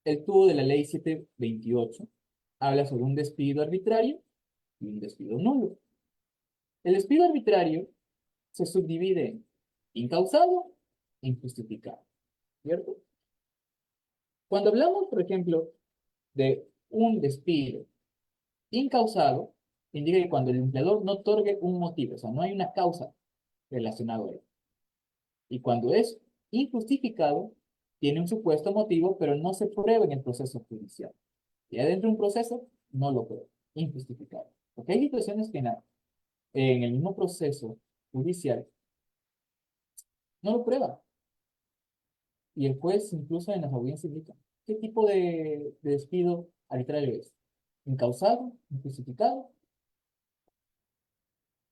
el tubo de la ley 728, habla sobre un despido arbitrario y un despido nulo. El despido arbitrario se subdivide en incausado e injustificado, ¿cierto? Cuando hablamos, por ejemplo, de un despido incausado, indica que cuando el empleador no otorgue un motivo, o sea, no hay una causa relacionada a él. Y cuando es injustificado, tiene un supuesto motivo, pero no se prueba en el proceso judicial. Y adentro de un proceso, no lo prueba, injustificado. Porque hay situaciones que en el mismo proceso judicial no lo prueba. Y el juez, incluso en las audiencias, indica qué tipo de despido arbitrario es. Incausado, injustificado.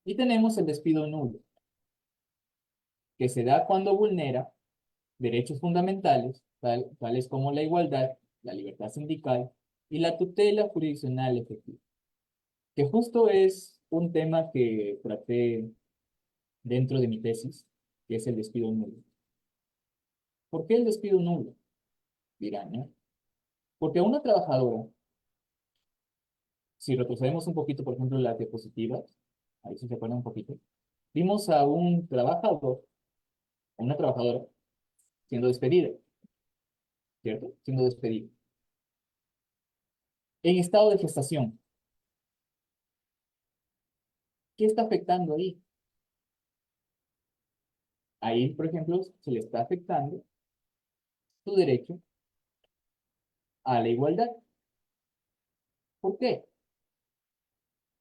Y tenemos el despido nulo, que se da cuando vulnera derechos fundamentales, tales como la igualdad la libertad sindical y la tutela jurisdiccional efectiva, que justo es un tema que traté dentro de mi tesis, que es el despido nulo. ¿Por qué el despido nulo? Dirán, ¿no? Porque a una trabajadora, si retrocedemos un poquito, por ejemplo, las diapositivas, ahí si se acuerdan un poquito, vimos a un trabajador, a una trabajadora, siendo despedida, ¿cierto? Siendo despedida. En estado de gestación. ¿Qué está afectando ahí? Ahí, por ejemplo, se le está afectando su derecho a la igualdad. ¿Por qué?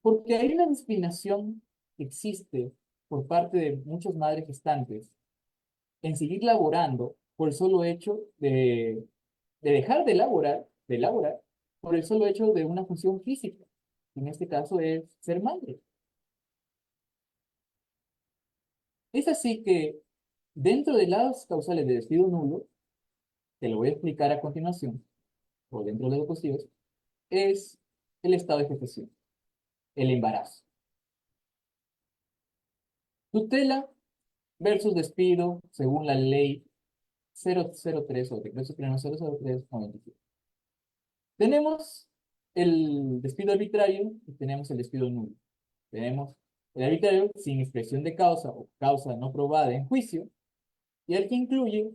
Porque hay una discriminación que existe por parte de muchas madres gestantes en seguir laborando por el solo hecho de dejar de laborar por el solo hecho de una función física. En este caso es ser madre. Es así que dentro de las causales de despido nulo, te lo voy a explicar a continuación, o dentro de los posibles, es el estado de gestación, el embarazo. Tutela versus despido según la ley 003 o decreto supremo 003/97. Tenemos el despido arbitrario y tenemos el despido nulo. Tenemos el arbitrario sin expresión de causa o causa no probada en juicio y el que incluye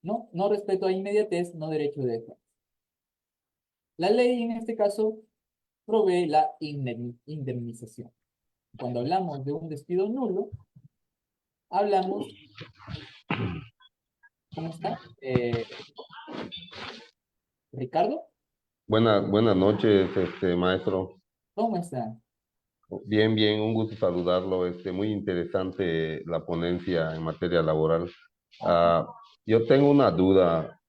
no respeto a inmediatez, no derecho de defensa. La ley en este caso provee la indemnización. Cuando hablamos de un despido nulo, hablamos, ¿cómo está? Ricardo, Buenas noches, maestro. ¿cómo está? Bien, bien, un gusto saludarlo. Muy interesante la ponencia en materia laboral. Ajá, Yo tengo una duda,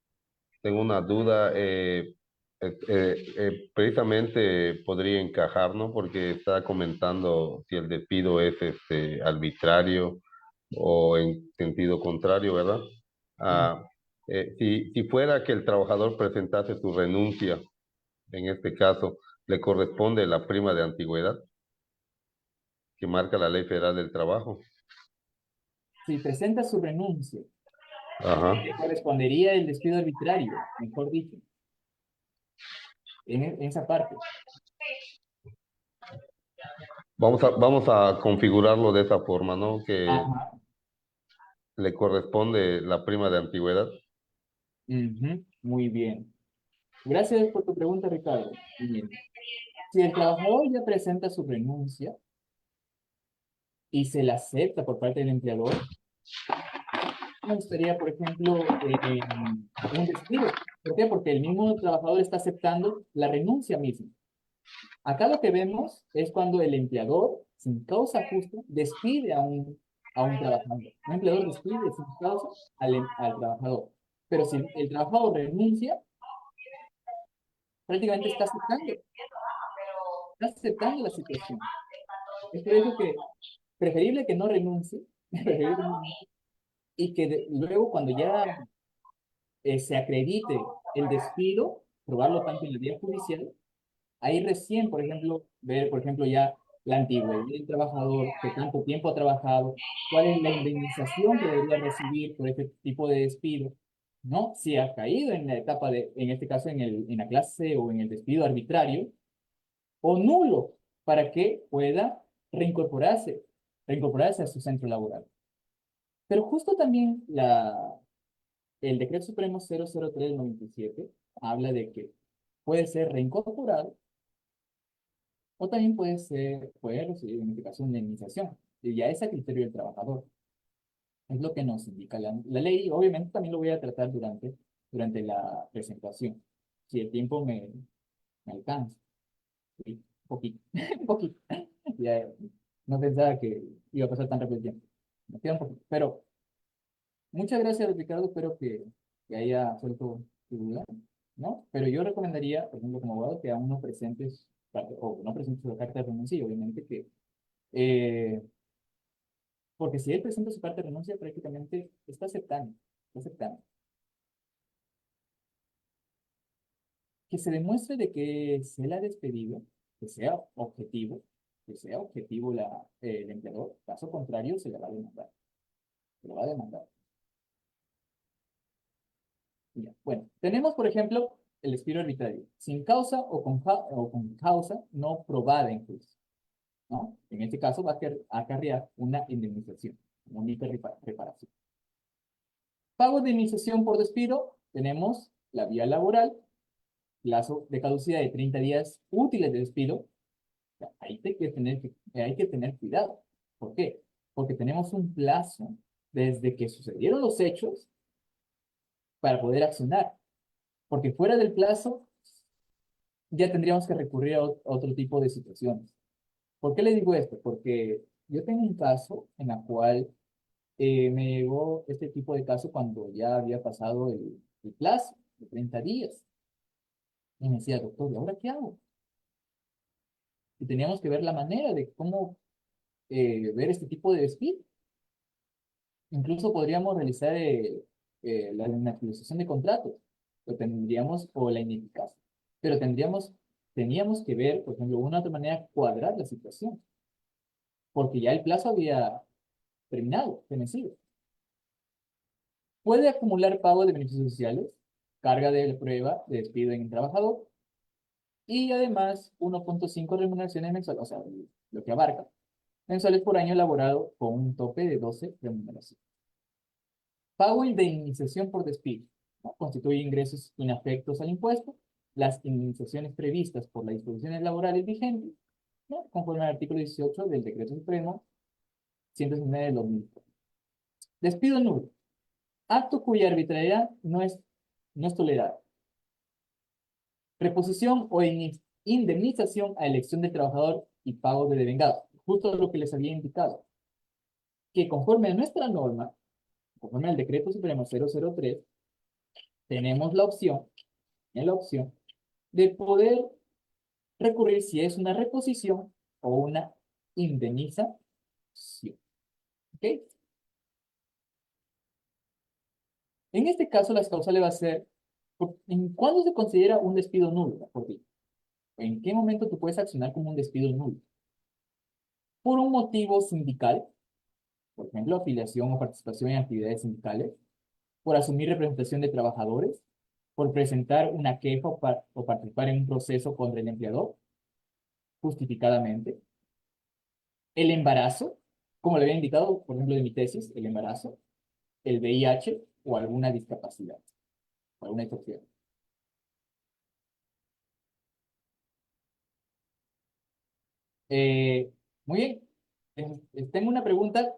precisamente podría encajar, ¿no? Porque está comentando si el despido es arbitrario o en sentido contrario, ¿verdad? mm, Ah, si fuera que el trabajador presentase su renuncia, en este caso, le corresponde la prima de antigüedad que marca la Ley Federal del Trabajo. si presenta su renuncia, Ajá. le correspondería el despido arbitrario, mejor dicho, en esa parte. Vamos a configurarlo de esa forma, ¿no? Que Ajá, le corresponde la prima de antigüedad. ujú, muy bien. Gracias por tu pregunta, Ricardo. Muy bien. Si el trabajador ya presenta su renuncia y se la acepta por parte del empleador, me gustaría, por ejemplo, un despido. ¿Por qué? Porque el mismo trabajador está aceptando la renuncia misma. Acá lo que vemos es cuando el empleador, sin causa justa, despide a un trabajador. Un empleador despide sin causa al trabajador. Pero si el trabajador renuncia, prácticamente está aceptando la situación. Es por eso que preferible que no renuncie, preferible que no renuncie, y que luego cuando ya se acredite el despido, probarlo tanto en la vía judicial, ahí recién, por ejemplo, ver, por ejemplo, ya la antigüedad del trabajador, que tanto tiempo ha trabajado, cuál es la indemnización que debería recibir por este tipo de despido, ¿no? Si ha caído en la etapa de, en este caso, en la clase o en el despido arbitrario, o nulo, para que pueda reincorporarse a su centro laboral. Pero justo también el Decreto Supremo 003/97 habla de que puede ser reincorporado o también puede recibir, en este caso, una indemnización. Y ya es a criterio del trabajador. Es lo que nos indica la ley. Obviamente también lo voy a tratar durante la presentación, si el tiempo me alcanza. Sí, un poquito, un poquito. Ya, no pensaba que iba a pasar tan rápido el tiempo. Me queda un poquito. Pero muchas gracias, Ricardo. Espero que haya suelto tu duda, ¿no? Pero yo recomendaría, por ejemplo, como abogado, que aún no presentes, o no presentes la carta de renuncia, y obviamente que, eh, porque si él presenta su carta de renuncia, prácticamente está aceptando, está aceptando. que se demuestre de que se la ha despedido, que sea objetivo el empleador, caso contrario se le va a demandar, se le va a demandar. Ya. Bueno, tenemos por ejemplo el despido arbitrario, sin causa o con causa no probada en juicio, ¿no? En este caso va a acarrear una indemnización, una reparación. Pago de indemnización por despido, tenemos la vía laboral, plazo de caducidad de 30 días útiles de despido. Hay que tener cuidado. ¿Por qué? Porque tenemos un plazo desde que sucedieron los hechos para poder accionar. Porque fuera del plazo ya tendríamos que recurrir a otro tipo de situaciones. ¿Por qué le digo esto? Porque yo tengo un caso en el cual me llegó este tipo de caso cuando ya había pasado el plazo de 30 días. Y me decía, doctor, ¿y ahora qué hago? Y teníamos que ver la manera de cómo ver este tipo de despido. Incluso podríamos realizar la inactualización de contratos, o la ineficacia. Pero teníamos que ver, por ejemplo, una otra manera, cuadrar la situación, porque ya el plazo había terminado, vencido. Puede acumular pago de beneficios sociales, carga de la prueba de despido en el trabajador, y además 1.5 remuneraciones mensuales, o sea, lo que abarca, mensuales por año elaborado con un tope de 12 remuneraciones. Pago y de indemnización por despido, ¿no? Constituye ingresos inafectos al impuesto, las indemnizaciones previstas por las disposiciones laborales vigentes, ¿no? Conforme al artículo 18 del Decreto Supremo 119 del 2000. Despido nulo. Acto cuya arbitrariedad no es tolerada. Preposición o indemnización a elección del trabajador y pago de devengados. Justo lo que les había indicado. Que conforme a nuestra norma, conforme al Decreto Supremo 003, tenemos en la opción de poder recurrir si es una reposición o una indemnización. ¿Ok? En este caso, las causales va a ser, ¿en cuándo se considera un despido nulo por ti? ¿En qué momento tú puedes accionar como un despido nulo? Por un motivo sindical, por ejemplo, afiliación o participación en actividades sindicales, por asumir representación de trabajadores, por presentar una queja o participar en un proceso contra el empleador, justificadamente. El embarazo, como le había indicado, por ejemplo, de mi tesis, el embarazo, el VIH o alguna discapacidad, o alguna excepción. Eh, muy bien. Tengo una pregunta,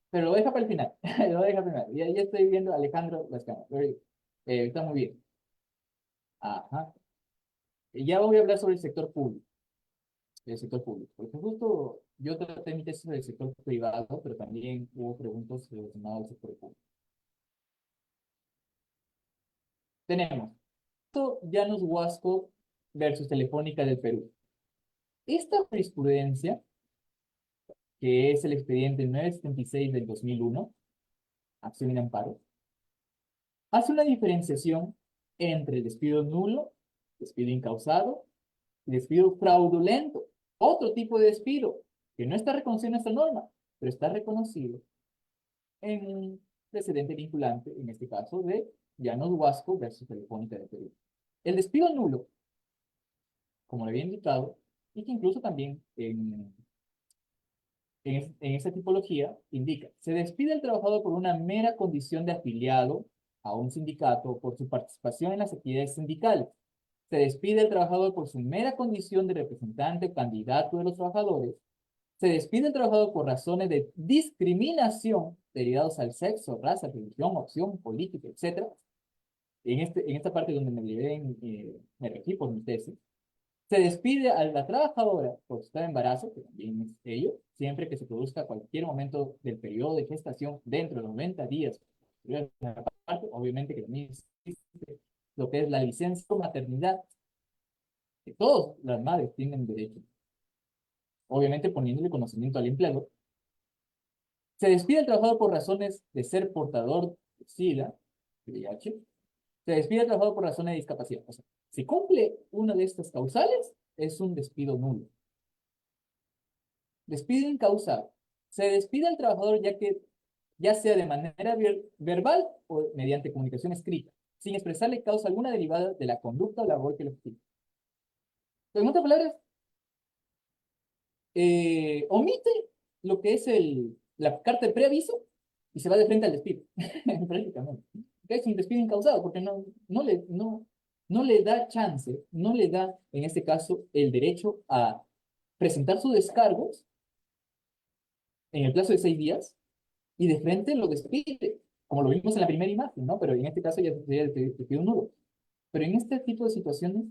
pero lo deja para el final. Lo deja para el final. Ya estoy viendo a Alejandro Lascano. Está muy bien. Ajá. Ya voy a hablar sobre el sector público. El sector público. Porque justo yo traté mi tesis del sector privado, pero también hubo preguntas relacionadas al sector público. Tenemos Llanos Huasco versus Telefónica del Perú. Esta jurisprudencia, que es el expediente 976 del 2001, acción en amparo, hace una diferenciación entre el despido nulo, despido incausado y despido fraudulento. Otro tipo de despido que no está reconocido en esta norma, pero está reconocido en un precedente vinculante, en este caso de Llanos Huasco versus Telefónica del Perú. El despido nulo, como le había indicado, y que incluso también en esta tipología indica, se despide al trabajador por una mera condición de afiliado a un sindicato por su participación en las actividades sindicales. Se despide al trabajador por su mera condición de representante o candidato de los trabajadores. Se despide al trabajador por razones de discriminación derivados al sexo, raza, religión, opción política, etc. En esta parte donde me regí por mi tesis, se despide a la trabajadora por estar en embarazo, que también es ello, siempre que se produzca cualquier momento del periodo de gestación dentro de los 90 días. Obviamente que también existe lo que es la licencia por maternidad, que todas las madres tienen derecho, obviamente poniéndole conocimiento al empleador. Se despide al trabajador por razones de ser portador de SIDA, VIH. Se despide al trabajador por razones de discapacidad. O sea, Si cumple una de estas causales, es un despido nulo. Despido incausado. Se despide al trabajador ya sea de manera verbal o mediante comunicación escrita, sin expresarle causa alguna derivada de la conducta o labor que lo explique. En otras palabras, omite lo que es la carta de preaviso y se va de frente al despido, prácticamente. Es un despido incausado porque no le da chance, no le da, en este caso, el derecho a presentar sus descargos en el plazo de 6 días y de frente lo despide, como lo vimos en la primera imagen, ¿no? Pero en este caso ya sería el despido nulo. Pero en este tipo de situaciones,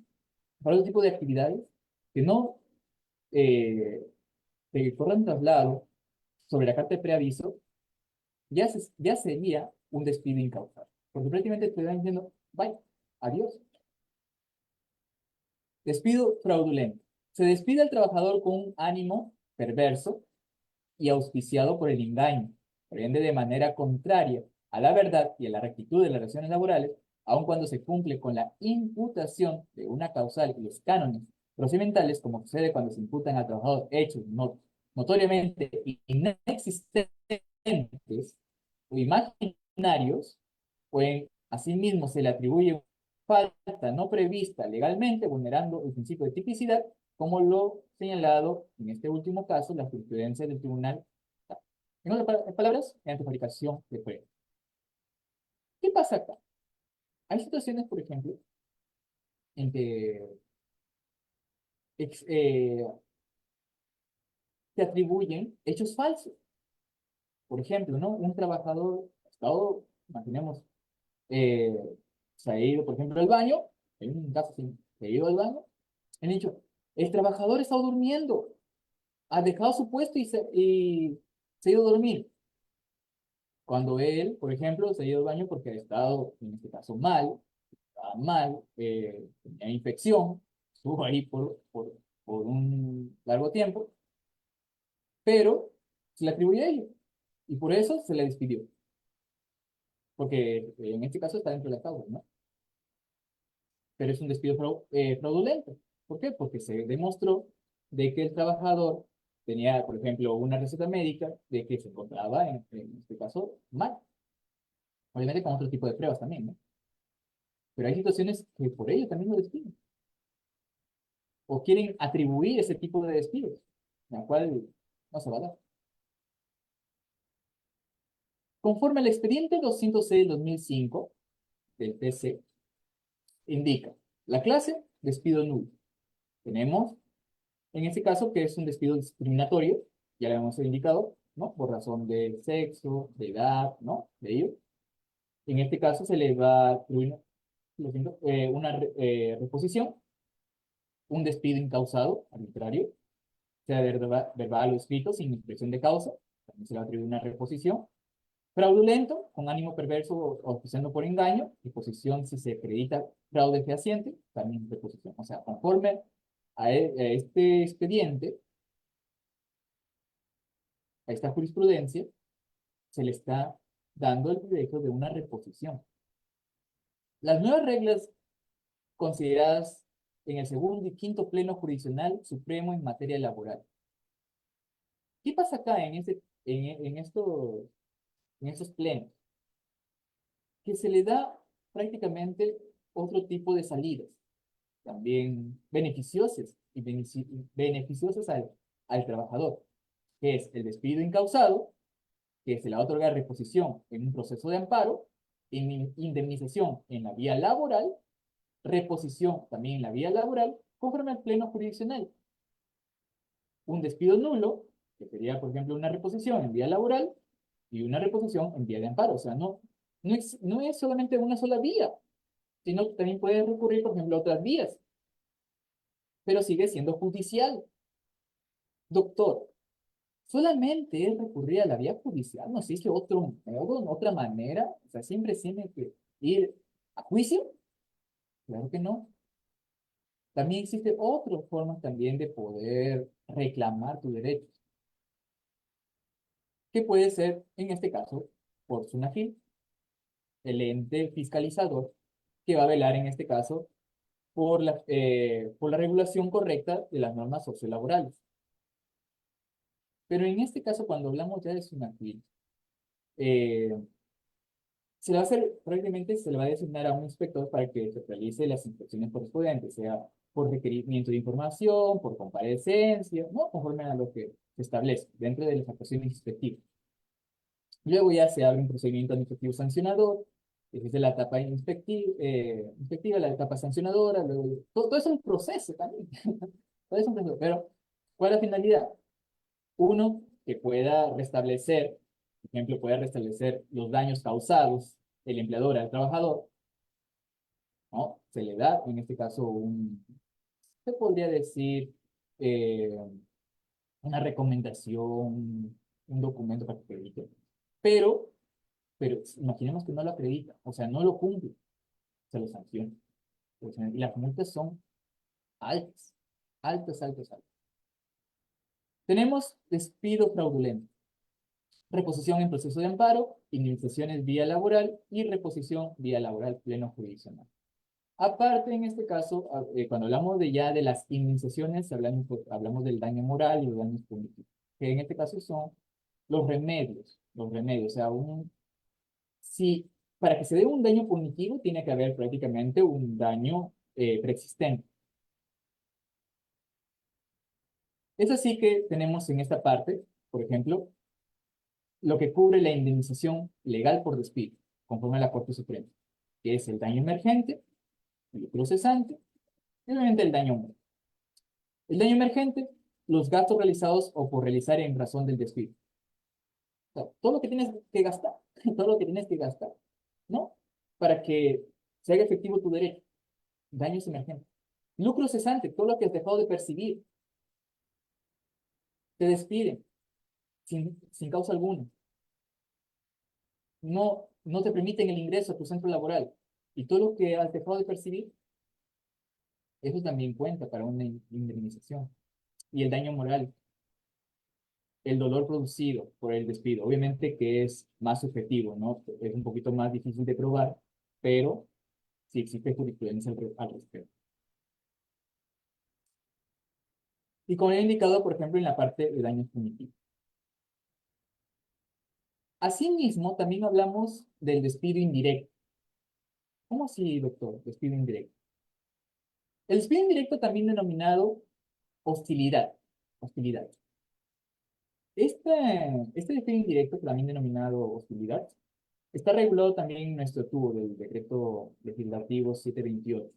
para otro tipo de actividades que no eh, te corran traslado sobre la carta de preaviso, ya sería un despido incausado. Porque prácticamente te están diciendo, bye, adiós. Despido fraudulento. Se despide al trabajador con un ánimo perverso y auspiciado por el engaño, por ende de manera contraria a la verdad y a la rectitud de las relaciones laborales, aun cuando se cumple con la imputación de una causal y los cánones procedimentales, como sucede cuando se imputan al trabajador hechos notoriamente inexistentes o imaginarios, o en asimismo se le atribuye falta no prevista legalmente, vulnerando el principio de tipicidad, como lo señalado en este último caso, la jurisprudencia del tribunal. En otras palabras, mediante fabricación de pruebas. ¿Qué pasa acá? Hay situaciones, por ejemplo, en que se atribuyen hechos falsos. Por ejemplo, ¿no? Un trabajador, estado, imaginemos, eh, se ha ido, por ejemplo, al baño, en un caso así, se ha ido al baño, han dicho, el trabajador está durmiendo, ha dejado su puesto y se ha ido a dormir. Cuando él, por ejemplo, se ha ido al baño porque ha estado, en este caso, estaba mal, tenía infección, estuvo ahí por un largo tiempo, pero se le atribuye a ello y por eso se le despidió, porque en este caso está dentro de la causa, ¿no? Pero es un despido fraudulento. ¿Por qué? Porque se demostró de que el trabajador tenía, por ejemplo, una receta médica de que se encontraba, en este caso, mal. Obviamente con otro tipo de pruebas también, ¿no? Pero hay situaciones que por ello también lo despiden. O quieren atribuir ese tipo de despidos, la cual no se va a dar. Conforme al expediente 206-2005 del TC, indica la clase despido nulo. Tenemos, en este caso, que es un despido discriminatorio, ya lo hemos indicado, ¿no? Por razón de sexo, de edad, ¿no? De ello. En este caso se le va a atribuir, lo siento, una reposición, un despido incausado, arbitrario, sea verbal o escrito, sin expresión de causa, también se le va a atribuir una reposición. Fraudulento, con ánimo perverso o auspiciando por engaño, reposición si se acredita fraude fehaciente, también reposición. O sea, conforme a este expediente, a esta jurisprudencia, se le está dando el derecho de una reposición. Las nuevas reglas consideradas en el segundo y quinto pleno jurisdiccional supremo en materia laboral. ¿Qué pasa acá en estos plenos? Que se le da prácticamente otro tipo de salidas, también beneficiosas y beneficiosas al trabajador, que es el despido incausado, que se le va a otorgar reposición en un proceso de amparo, indemnización en la vía laboral, reposición también en la vía laboral, conforme al pleno jurisdiccional. Un despido nulo, que sería, por ejemplo, una reposición en vía laboral y una reposición en vía de amparo. O sea, no es solamente una sola vía, sino que también puede recurrir, por ejemplo, a otras vías, pero sigue siendo judicial. Doctor, solamente es recurrir a la vía judicial, no existe otro modo, otra manera, o sea, siempre tiene que ir a juicio. Claro que no. También existen otras formas también de poder reclamar tus derechos, que puede ser, en este caso, por SUNAFIL, el ente fiscalizador, que va a velar en este caso por la regulación correcta de las normas sociolaborales. Pero en este caso, cuando hablamos ya de SUNAPIL, eh, se le va a hacer, probablemente se le va a designar a un inspector para que se realice las inspecciones correspondientes, sea por requerimiento de información, por comparecencia, ¿no? Conforme a lo que se establece dentro de las actuaciones inspectivas. Luego ya se abre un procedimiento administrativo sancionador, desde la etapa inspectiva, la etapa sancionadora, luego, todo es un proceso también. Todo es un proceso. Pero, ¿cuál es la finalidad? Uno, que pueda restablecer, por ejemplo, pueda restablecer los daños causados el empleador al trabajador, ¿no? Se le da, en este caso, se podría decir, eh, una recomendación, un documento para que acredite. Pero, pero imaginemos que no lo acredita, o sea, no lo cumple, se lo sanciona. Y las multas son altas, altas, altas, altas. Tenemos despido fraudulento, reposición en proceso de amparo, indemnizaciones vía laboral y reposición vía laboral pleno jurisdiccional. Aparte, en este caso, cuando hablamos ya de las indemnizaciones, hablamos del daño moral y los daños punitivos, que en este caso son los remedios, o sea, si para que se dé un daño punitivo tiene que haber prácticamente un daño preexistente. Es así que tenemos en esta parte, por ejemplo, lo que cubre la indemnización legal por despido, conforme a la Corte Suprema, que es el daño emergente, el lucro cesante y obviamente el daño moral. El daño emergente, los gastos realizados o por realizar en razón del despido. O sea, todo lo que tienes que gastar, todo lo que tienes que gastar, ¿no? Para que se haga efectivo tu derecho. Daños emergentes. Lucro cesante, todo lo que has dejado de percibir. Te despiden sin causa alguna. No te permiten el ingreso a tu centro laboral. Y todo lo que has dejado de percibir, eso también cuenta para una indemnización. Y el daño moral, el dolor producido por el despido, obviamente que es más subjetivo, ¿no? Es un poquito más difícil de probar, pero sí existe jurisprudencia al respecto. Y como he indicado, por ejemplo, en la parte de daños punitivos. Asimismo, también hablamos del despido indirecto. ¿Cómo así, doctor? Despido indirecto. El despido indirecto también denominado hostilidad. Hostilidad. Este despido indirecto, también denominado hostilidad, está regulado también en nuestro tubo del decreto legislativo 728.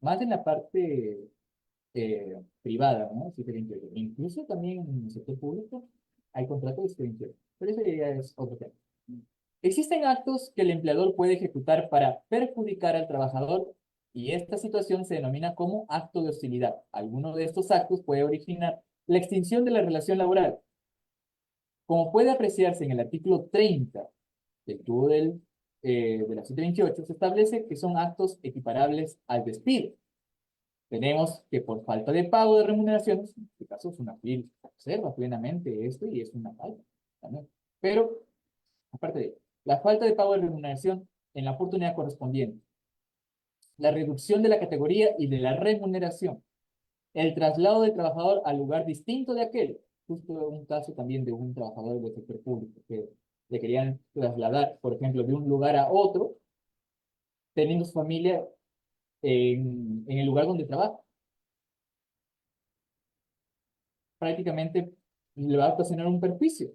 Más en la parte privada, ¿no? 728. Incluso también en el sector público hay contratos de 728. Pero eso ya es otro tema. Existen actos que el empleador puede ejecutar para perjudicar al trabajador y esta situación se denomina como acto de hostilidad. Alguno de estos actos puede originar la extinción de la relación laboral. Como puede apreciarse en el artículo 30 del tubo de la 728, se establece que son actos equiparables al despido. Tenemos que por falta de pago de remuneraciones, en este caso SUNAPIL observa plenamente esto y es una falta también. Pero, aparte de ello, la falta de pago de remuneración en la oportunidad correspondiente, la reducción de la categoría y de la remuneración, el traslado del trabajador al lugar distinto de aquel, justo un caso también de un trabajador del sector público que le querían trasladar, por ejemplo, de un lugar a otro, teniendo su familia en el lugar donde trabaja. Prácticamente le va a ocasionar un perjuicio.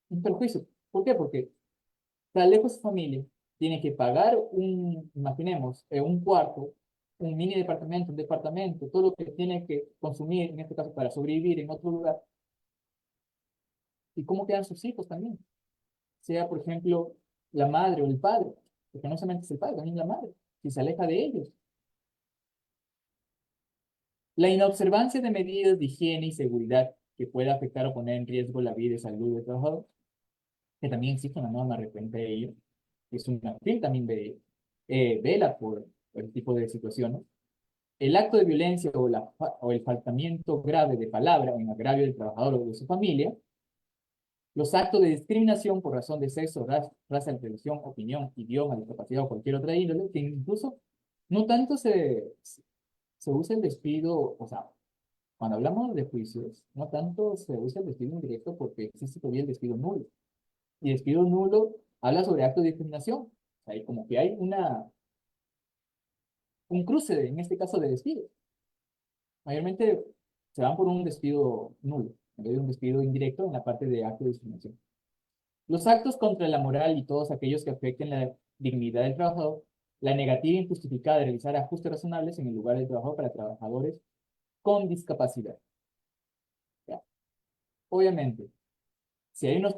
Un perjuicio. ¿Por qué? Porque está lejos de su familia, tiene que pagar imaginemos, un cuarto, un mini departamento, un departamento, todo lo que tiene que consumir, en este caso, para sobrevivir en otro lugar. ¿Y cómo quedan sus hijos también? Sea, por ejemplo, la madre o el padre, porque no solamente es el padre, también la madre, si se aleja de ellos. La inobservancia de medidas de higiene y seguridad que pueda afectar o poner en riesgo la vida y salud del trabajador, que también existe una norma referente a ello, es una FIL también vela por el tipo de situaciones. El acto de violencia o el faltamiento grave de palabra en agravio del trabajador o de su familia, los actos de discriminación por razón de sexo, raza, religión, opinión, idioma, discapacidad o cualquier otra índole, que incluso No tanto se usa el despido, o sea, cuando hablamos de juicios, no tanto se usa el despido indirecto porque existe todavía el despido nulo. Y despido nulo habla sobre acto de discriminación. O sea, hay como que hay un cruce, en este caso, de despido. Mayormente se van por un despido nulo, en vez de un despido indirecto en la parte de acto de discriminación. Los actos contra la moral y todos aquellos que afecten la dignidad del trabajador, la negativa injustificada de realizar ajustes razonables en el lugar de trabajo para trabajadores con discapacidad. ¿Ya? Obviamente, si hay una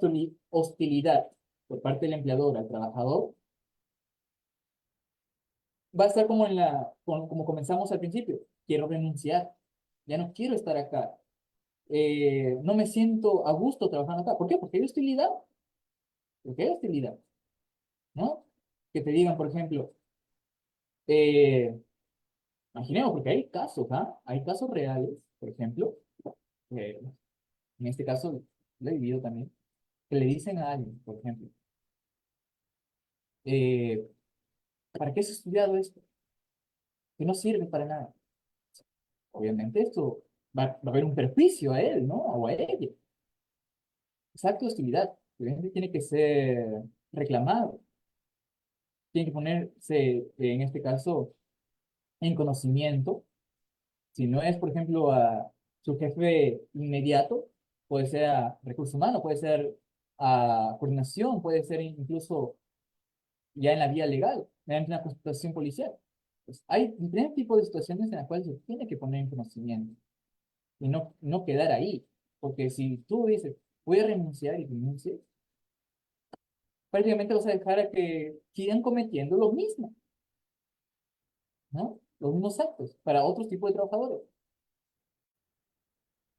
hostilidad por parte del empleador al trabajador, va a estar como, como comenzamos al principio. Quiero renunciar, ya no quiero estar acá, no me siento a gusto trabajando acá. ¿Por qué? Porque hay hostilidad. Porque hay hostilidad, ¿no? Que te digan, por ejemplo, eh, imaginemos, porque hay casos, ¿ah? Hay casos reales, por ejemplo, eh, en este caso lo he vivido también, que le dicen a alguien, por ejemplo, eh, ¿para qué has estudiado esto? Que no sirve para nada. Obviamente esto va a haber un perjuicio a él, ¿no? O a ella. Esa acto de hostilidad, obviamente tiene que ser reclamado, tiene que ponerse, en este caso, en conocimiento. Si no es, por ejemplo, a su jefe inmediato, puede ser a recursos humanos, puede ser a coordinación, puede ser incluso ya en la vía legal, mediante una consultación policial. Pues hay diferentes tipos de situaciones en las cuales se tiene que poner en conocimiento y no quedar ahí. Porque si tú dices, voy a renunciar y renuncies, prácticamente vas a dejar a que sigan cometiendo lo mismo, ¿no? Los mismos actos para otros tipos de trabajadores.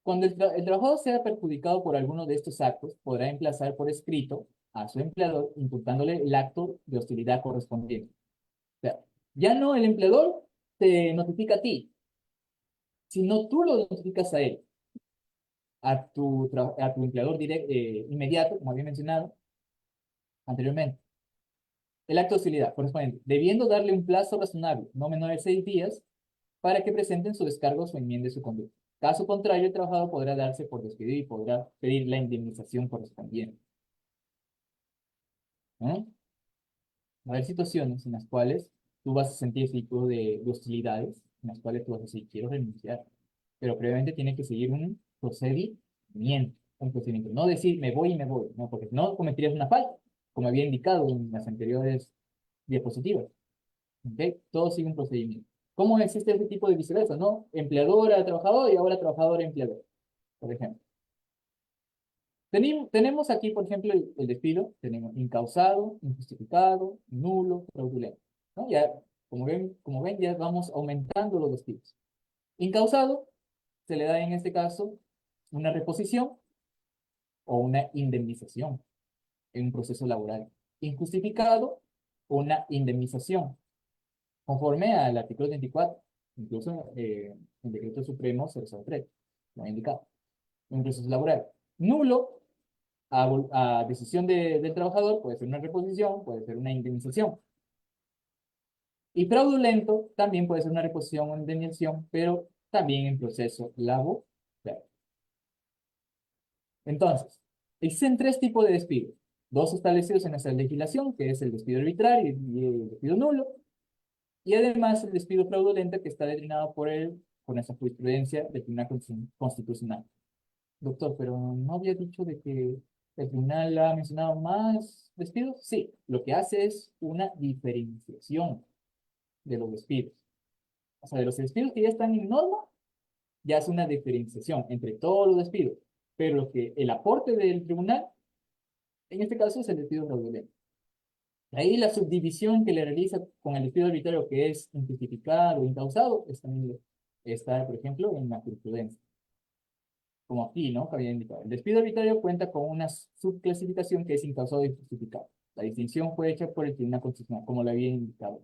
Cuando el trabajador sea perjudicado por alguno de estos actos, podrá emplazar por escrito a su empleador imputándole el acto de hostilidad correspondiente. O sea, ya no el empleador te notifica a ti, sino tú lo notificas a él, a tu empleador inmediato, como había mencionado anteriormente. El acto de hostilidad correspondiente, debiendo darle un plazo razonable, no menor de 6 días, para que presenten su descargo o su enmienda de su conducta. Caso contrario, el trabajador podrá darse por despedido y podrá pedir la indemnización correspondiente. ¿No? Va a haber situaciones en las cuales tú vas a sentir ese tipo de hostilidades, en las cuales tú vas a decir, quiero renunciar, pero previamente tiene que seguir un procedimiento. No decir, me voy y me voy, no, porque no cometerías una falta, como había indicado en las anteriores diapositivas. ¿Okay? Todo sigue un procedimiento. ¿Cómo existe este tipo de viceversa, no? Empleador a trabajador y ahora trabajador a empleador, por ejemplo. Tenemos aquí, por ejemplo, el despido. Tenemos incausado, injustificado, nulo, fraudulento, ¿no? Ya, como ven, ya vamos aumentando los despidos. Incausado se le da en este caso una reposición o una indemnización en un proceso laboral. Injustificado, una indemnización, conforme al artículo 34, incluso el decreto supremo 003, lo ha indicado, en un proceso laboral. Nulo, a decisión del trabajador, puede ser una reposición, puede ser una indemnización. Y fraudulento también puede ser una reposición o indemnización, pero también en proceso laboral. Entonces, existen 3 tipos de despidos. 2 establecidos en nuestra legislación, que es el despido arbitrario y el despido nulo, y además el despido fraudulento que está declinado por nuestra jurisprudencia del Tribunal Constitucional. Doctor, pero ¿no había dicho de que el tribunal ha mencionado más despidos? Sí, lo que hace es una diferenciación de los despidos. O sea, de los despidos que ya están en norma, ya hace una diferenciación entre todos los despidos. Pero el aporte del tribunal, en este caso, es el despido fraudulento. Ahí la subdivisión que le realiza con el despido arbitrario, que es injustificado o incausado, está, por ejemplo, en la jurisprudencia. Como aquí, ¿no? Que había indicado. El despido arbitrario cuenta con una subclasificación que es incausado y justificado. La distinción fue hecha por el Tribunal Constitucional, como lo había indicado.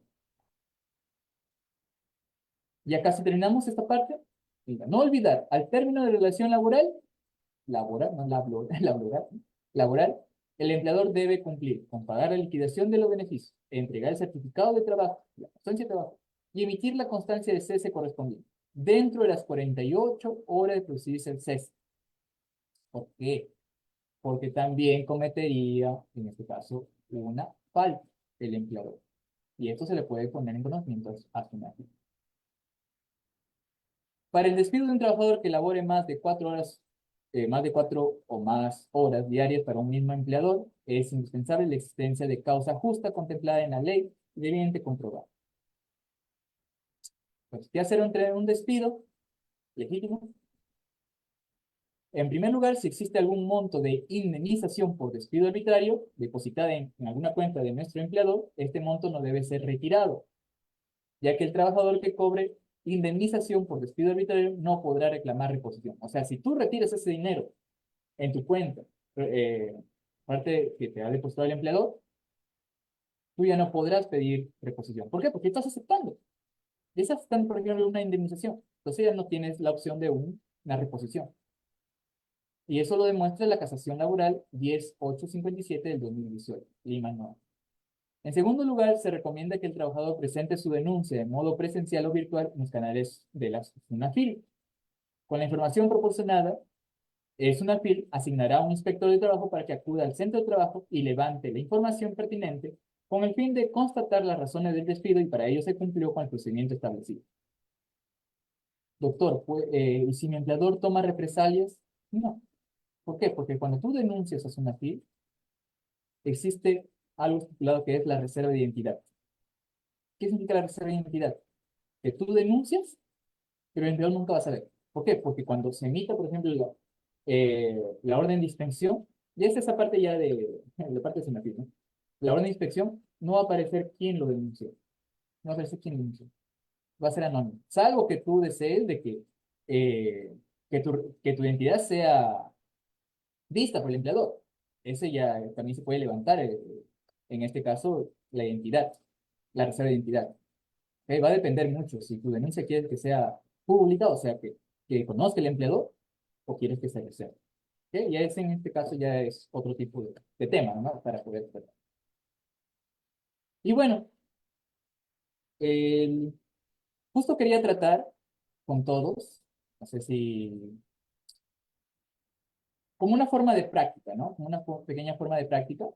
Y acá si terminamos esta parte, mira, no olvidar, al término de la relación laboral, no laboral, el empleador debe cumplir con pagar la liquidación de los beneficios, entregar el certificado de trabajo, la ausencia de trabajo, y emitir la constancia de cese correspondiente dentro de las 48 horas de producirse el cese. ¿Por qué? Porque también cometería, en este caso, una falta el empleador. Y esto se le puede poner en conocimiento a su manager. Para el despido de un trabajador que labore más de 4 horas, más de 4 o más horas diarias para un mismo empleador, es indispensable la existencia de causa justa contemplada en la ley y debidamente comprobada. Pues, ¿qué hacer entre un despido legítimo? En primer lugar, si existe algún monto de indemnización por despido arbitrario depositada en alguna cuenta de nuestro empleador, este monto no debe ser retirado, ya que el trabajador que cobre indemnización por despido arbitrario no podrá reclamar reposición. O sea, si tú retiras ese dinero en tu cuenta, parte que te ha depositado el empleador, tú ya no podrás pedir reposición. ¿Por qué? Porque estás aceptando. Estás aceptando, por ejemplo, una indemnización. Entonces ya no tienes la opción de una reposición. Y eso lo demuestra la casación laboral 10857 del 2018, Lima 9. En segundo lugar, se recomienda que el trabajador presente su denuncia de modo presencial o virtual en los canales de la SUNAFIL. Con la información proporcionada, SUNAFIL asignará a un inspector de trabajo para que acuda al centro de trabajo y levante la información pertinente con el fin de constatar las razones del despido, y para ello se cumplió con el procedimiento establecido. Doctor, ¿y si mi empleador toma represalias? No. ¿Por qué? Porque cuando tú denuncias a SUNAFIL, existe algo estipulado que es la reserva de identidad. ¿Qué significa la reserva de identidad? Que tú denuncias, pero el empleador nunca va a saber. ¿Por qué? Porque cuando se emita, por ejemplo, la orden de inspección, y es esa parte ya de la parte de SUNAFIL, ¿no? La orden de inspección no va a aparecer quién lo denunció, no va a aparecer quién lo denunció, va a ser anónimo, salvo que tú desees de que tu identidad sea vista por el empleador. Ese ya también se puede levantar, en este caso, la identidad, la reserva de identidad. Va a depender mucho si tu denuncia quieres que sea pública, o sea, que conozca el empleador, o quieres que se reserve. ¿Okay? Y ese en este caso ya es otro tipo de tema, ¿no? Para poder tratar. Y bueno, el- justo quería tratar con todos, no sé si, como una forma de práctica, ¿no? Como una pequeña forma de práctica,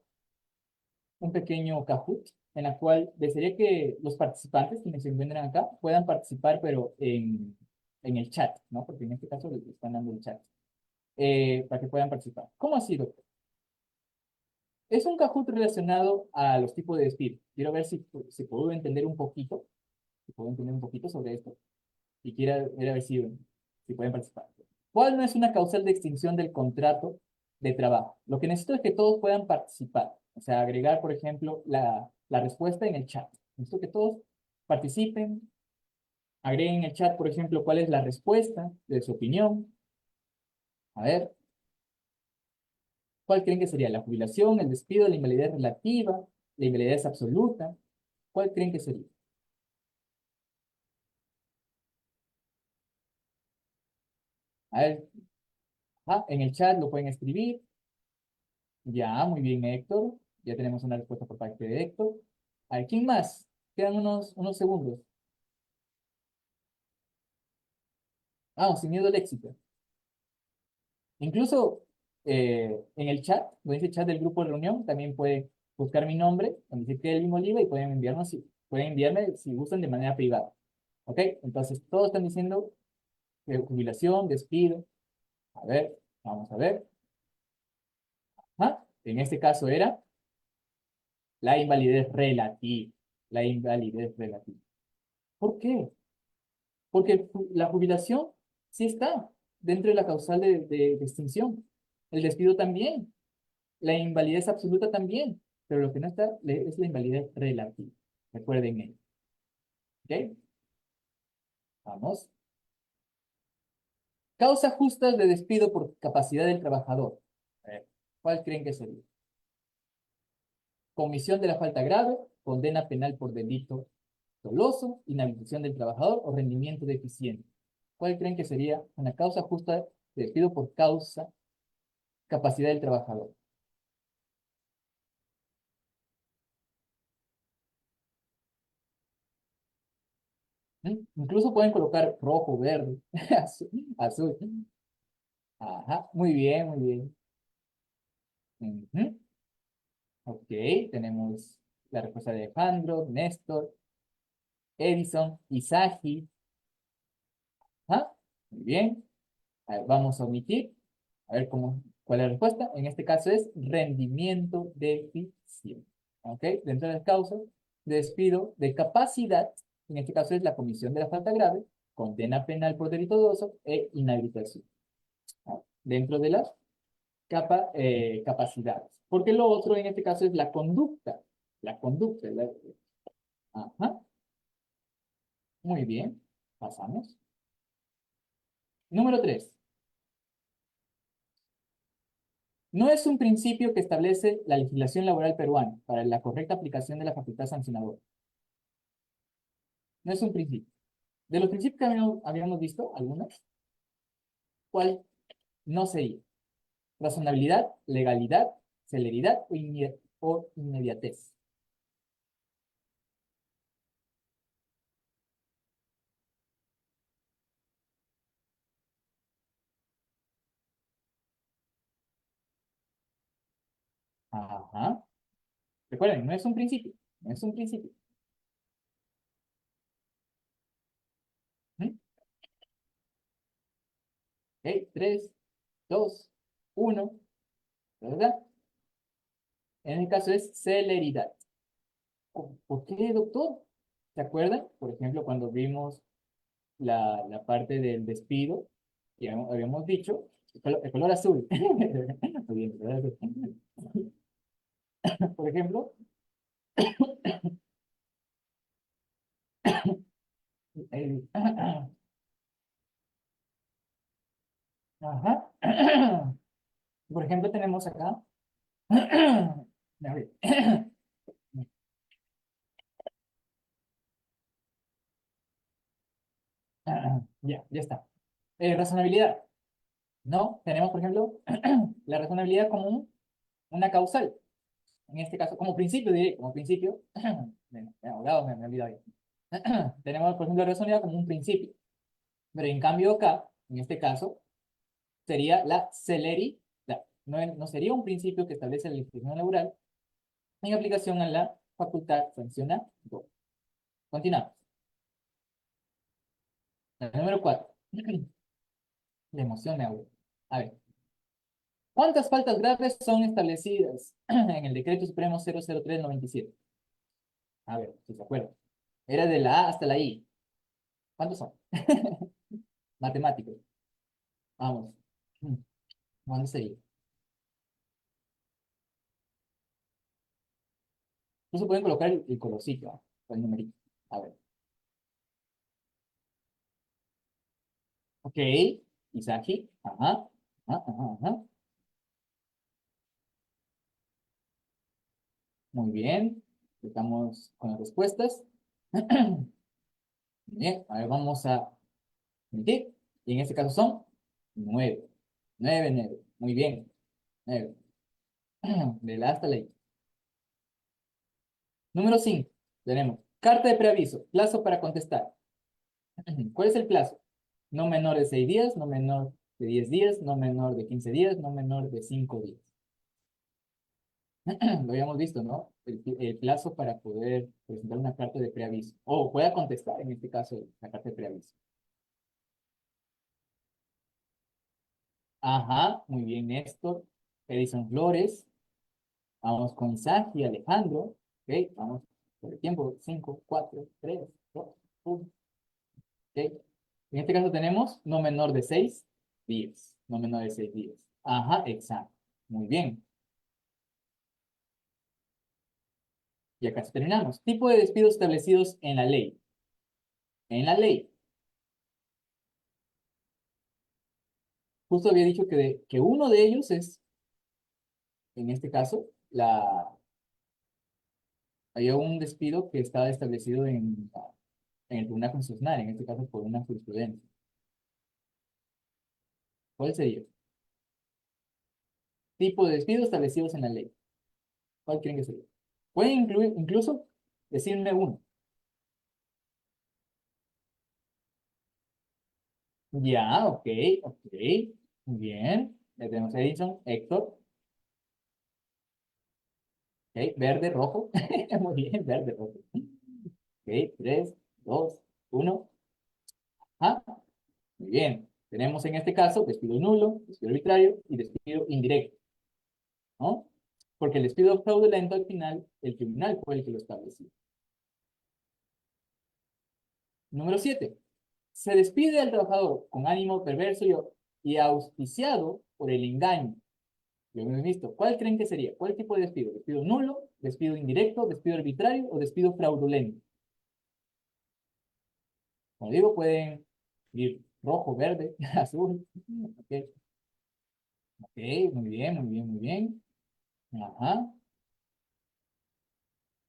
un pequeño Kahoot, en la cual desearía que los participantes, quienes se encuentran acá, puedan participar, pero en el chat, ¿no? Porque en este caso les están dando el chat, para que puedan participar. ¿Cómo ha sido? Es un Kahoot relacionado a los tipos de despido. Quiero ver si puedo entender un poquito, si puedo entender un poquito sobre esto, y quiero ver si pueden participar. ¿Cuál no es una causal de extinción del contrato de trabajo? Lo que necesito es que todos puedan participar. O sea, agregar, por ejemplo, la respuesta en el chat. Necesito que todos participen, agreguen en el chat, por ejemplo, cuál es la respuesta de su opinión. A ver, ¿cuál creen que sería? ¿La jubilación, el despido, la invalidez relativa, la invalidez absoluta? ¿Cuál creen que sería? A ver, en el chat lo pueden escribir. Ya, muy bien, Héctor. Ya tenemos una respuesta por parte de Héctor. A ver, ¿quién más? Quedan unos segundos. Ah, sin miedo al éxito. Incluso en el chat, donde dice chat del grupo de reunión, también pueden buscar mi nombre, donde dice Kelvin Oliva, y pueden enviarme si gustan de manera privada. ¿Ok? Entonces, todos están diciendo jubilación, despido. A ver, vamos a ver. En este caso era la invalidez relativa. La invalidez relativa. ¿Por qué? Porque la jubilación sí está dentro de la causal de extinción. El despido también. La invalidez absoluta también. Pero lo que no está es la invalidez relativa. Recuerden ello. ¿Ok? Vamos. Causas justas de despido por capacidad del trabajador. A ver, ¿cuál creen que sería? Comisión de la falta grave, condena penal por delito doloso, inhabilitación del trabajador o rendimiento deficiente. ¿Cuál creen que sería una causa justa de despido por causa capacidad del trabajador? Incluso pueden colocar rojo, verde, azul, azul. Ajá, muy bien, muy bien. Ujú. Ok, tenemos la respuesta de Alejandro, Néstor, Edison, Isagi. Ajá, muy bien. A ver, vamos a omitir. A ver cuál es la respuesta. En este caso es rendimiento deficiente. ¿Ok? Dentro de las causas de despido de capacidad, en este caso es la comisión de la falta grave, condena penal por delito doloso e inhabilitación. ¿Ah? Dentro de las capacidades. Porque lo otro en este caso es la conducta. La conducta. Ajá. Muy bien. Pasamos. Número 3. No es un principio que establece la legislación laboral peruana para la correcta aplicación de la facultad sancionadora. No es un principio. De los principios que habíamos visto, algunos, ¿cuál no sería? Razonabilidad, legalidad, celeridad o inmediatez. Ajá. Recuerden, no es un principio. No es un principio. ¿Mm? Ok, 3, 2, 1. ¿Verdad? En el caso es celeridad. ¿Por qué, doctor? ¿Se acuerdan? Por ejemplo, cuando vimos la parte del despido, y habíamos dicho, el color azul. Muy bien, el color azul. Por ejemplo, el- ajá. Por ejemplo, tenemos acá. A ver. Ya está. Razonabilidad. No, tenemos, por ejemplo, la razonabilidad como una causal. En este caso, como principio, diré, como principio. Me he ahogado, me he olvidado ya. Tenemos, por ejemplo, la razonabilidad como un principio. Pero en cambio acá, en este caso, sería la celeridad. No sería un principio que establece la legislación laboral en aplicación a la facultad sancionadora. Continuamos. El número 4. La emoción me hago. A ver, ¿cuántas faltas graves son establecidas en el Decreto Supremo 003/97? A ver, si se acuerdan. Era de la A hasta la I. ¿Cuántos son? Matemáticos. Vamos. ¿Cuándo sería? No se pueden colocar el colorcito, ¿ah? O el numerito. A ver. Ok. Isaki. Ajá. Ajá, ajá, ajá. Muy bien. Estamos con las respuestas. Bien. A ver, vamos a medir. Y en este caso son 9. 9, 9. Muy bien. 9. De la hasta la I. Número 5. Tenemos carta de preaviso. Plazo para contestar. ¿Cuál es el plazo? No menor de 6 días, no menor de 10 días, no menor de 15 días, no menor de 5 días. Lo habíamos visto, ¿no? El plazo para poder presentar una carta de preaviso. O pueda contestar, en este caso, la carta de preaviso. Ajá, muy bien, Néstor. Edison Flores. Vamos con Isaac y Alejandro. Ok, vamos por el tiempo. 5, 4, 3, 2, 1. Ok. En este caso tenemos no menor de 6 días. No menor de 6 días. Ajá, exacto. Muy bien. Y acá terminamos. Tipo de despidos establecidos en la ley. En la ley. Justo había dicho que uno de ellos es, en este caso, había un despido que estaba establecido en el Tribunal Constitucional, en este caso por una jurisprudencia. ¿Cuál sería? Tipo de despidos establecidos en la ley. ¿Cuál creen que sería? Pueden incluir, incluso decirme uno. Ya, ok, ok. Muy bien. Ya tenemos a Edison, Héctor. Ok, verde, rojo. Muy bien, verde, rojo. Ok, 3, 2, 1. Ah, muy bien. Tenemos en este caso despido nulo, despido arbitrario y despido indirecto, ¿no? Porque el despido fraudulento al final, el tribunal fue el que lo estableció. Número 7. Se despide al trabajador con ánimo perverso y auspiciado por el engaño. Lo hemos visto. ¿Cuál creen que sería? ¿Cuál tipo de despido? ¿Despido nulo? ¿Despido indirecto? ¿Despido arbitrario? ¿O despido fraudulento? Como digo, pueden ir rojo, verde, azul. Ok, ok, muy bien, muy bien, muy bien. Ajá,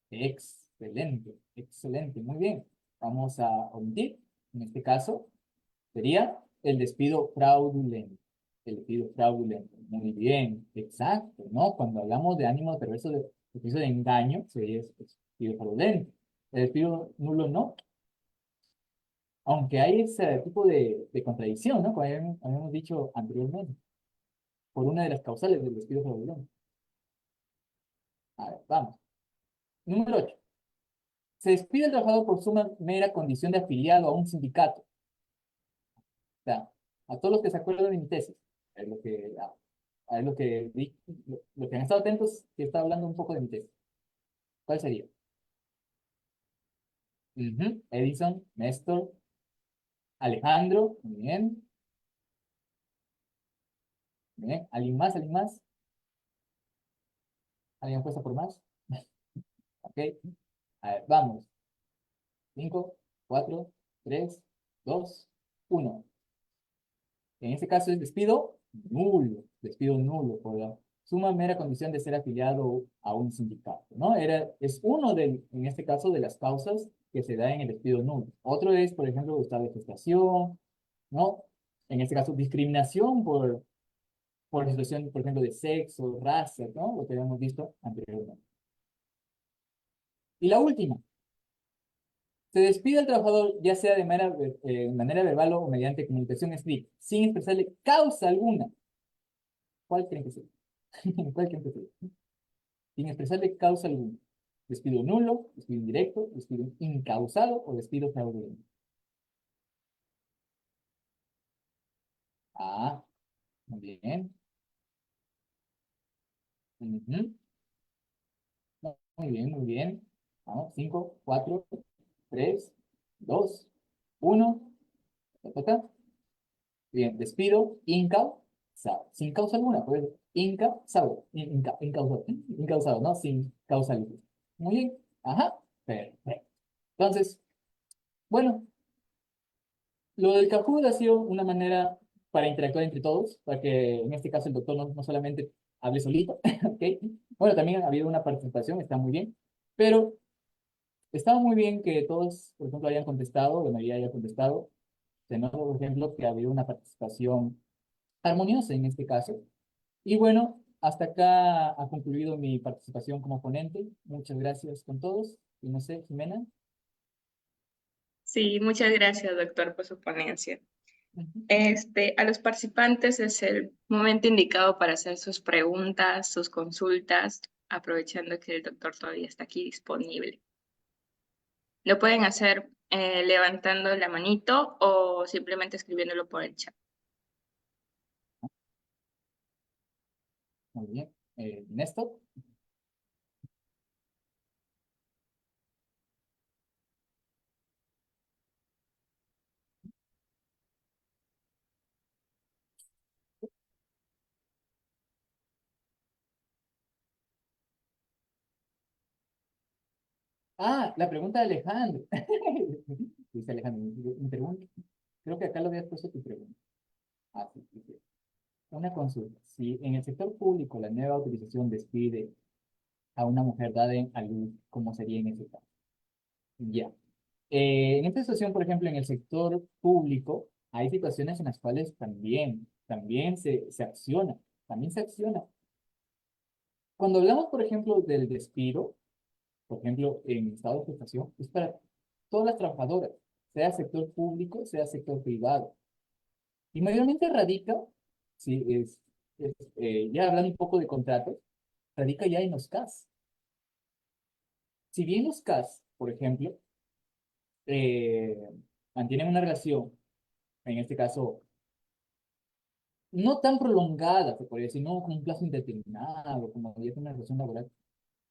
excelente, excelente, muy bien. Vamos a omitir, en este caso, sería el despido fraudulento. El despido fraudulento. Muy bien, exacto, ¿no? Cuando hablamos de ánimo perverso de despido de engaño, sería el despido fraudulento. El despido nulo no, aunque hay ese tipo de contradicción, ¿no? Como habíamos dicho anteriormente, por una de las causales del despido fraudulento. A ver, vamos. Número 8. Se despide el trabajador por su mera condición de afiliado a un sindicato. O sea, a todos los que se acuerdan de mi tesis, es lo que, es lo que, lo que han estado atentos, que está hablando un poco de mi tesis. ¿Cuál sería? Ujú. Edison, Néstor, Alejandro, muy bien. Muy bien. ¿Alguien más? ¿Alguien más? ¿Alguien apuesta por más? Ok. A ver, vamos. 5, 4, 3, 2, 1. En este caso es despido nulo, por la suma mera condición de ser afiliado a un sindicato, ¿no? Es uno en este caso, de las causas que se da en el despido nulo. Otro es, por ejemplo, estado de gestación, ¿no? En este caso, discriminación por situación, por ejemplo, de sexo, raza, ¿no? Lo que habíamos visto anteriormente. Y la última, se despide al trabajador, ya sea manera verbal o mediante comunicación escrita, sin expresarle causa alguna. ¿Cuál creen que sea? ¿Cuál creen que sea? Sin expresarle causa alguna. Despido nulo, despido indirecto, despido incausado o despido fraudulento. Ah, muy bien. Ujú. Muy bien, muy bien. Vamos, 5, 4, 3, 2, 1. Bien, despido incausado. Sin causa alguna, pues incausado. Incausado, ¿no? Sin causa alguna. Muy bien. Ajá. Perfecto. Entonces, bueno, lo del Kahoot ha sido una manera para interactuar entre todos, para que en este caso el doctor no solamente hable solito, ¿ok? Bueno, también ha habido una participación, está muy bien, pero estaba muy bien que todos, por ejemplo, hayan contestado, la mayoría haya contestado. Se nota, por ejemplo, que ha habido una participación armoniosa en este caso. Y bueno, hasta acá ha concluido mi participación como ponente. Muchas gracias con todos. Y no sé, Jimena. Sí, muchas gracias, doctor, por su ponencia. Ujú. A los participantes es el momento indicado para hacer sus preguntas, sus consultas, aprovechando que el doctor todavía está aquí disponible. Lo pueden hacer levantando la manito o simplemente escribiéndolo por el chat. Muy bien. Néstor. Ah, la pregunta de Alejandro. Dice Alejandro, mi pregunta. Creo que acá lo habías puesto tu pregunta. Ah, sí, sí, sí. Una consulta. Si en el sector público la nueva autorización despide a una mujer dada a luz, ¿cómo sería en ese caso? Ya. En esta situación, por ejemplo, en el sector público, hay situaciones en las cuales también se acciona, también se acciona. Cuando hablamos, por ejemplo, del despido, por ejemplo, en estado de gestación, es para todas las trabajadoras, sea sector público, sea sector privado. Y mayormente radica, sí, ya hablando un poco de contratos, radica ya en los CAS. Si bien los CAS, por ejemplo, eh, mantienen una relación, en este caso, no tan prolongada, se podría decir, no con un plazo indeterminado, como ya es una relación laboral,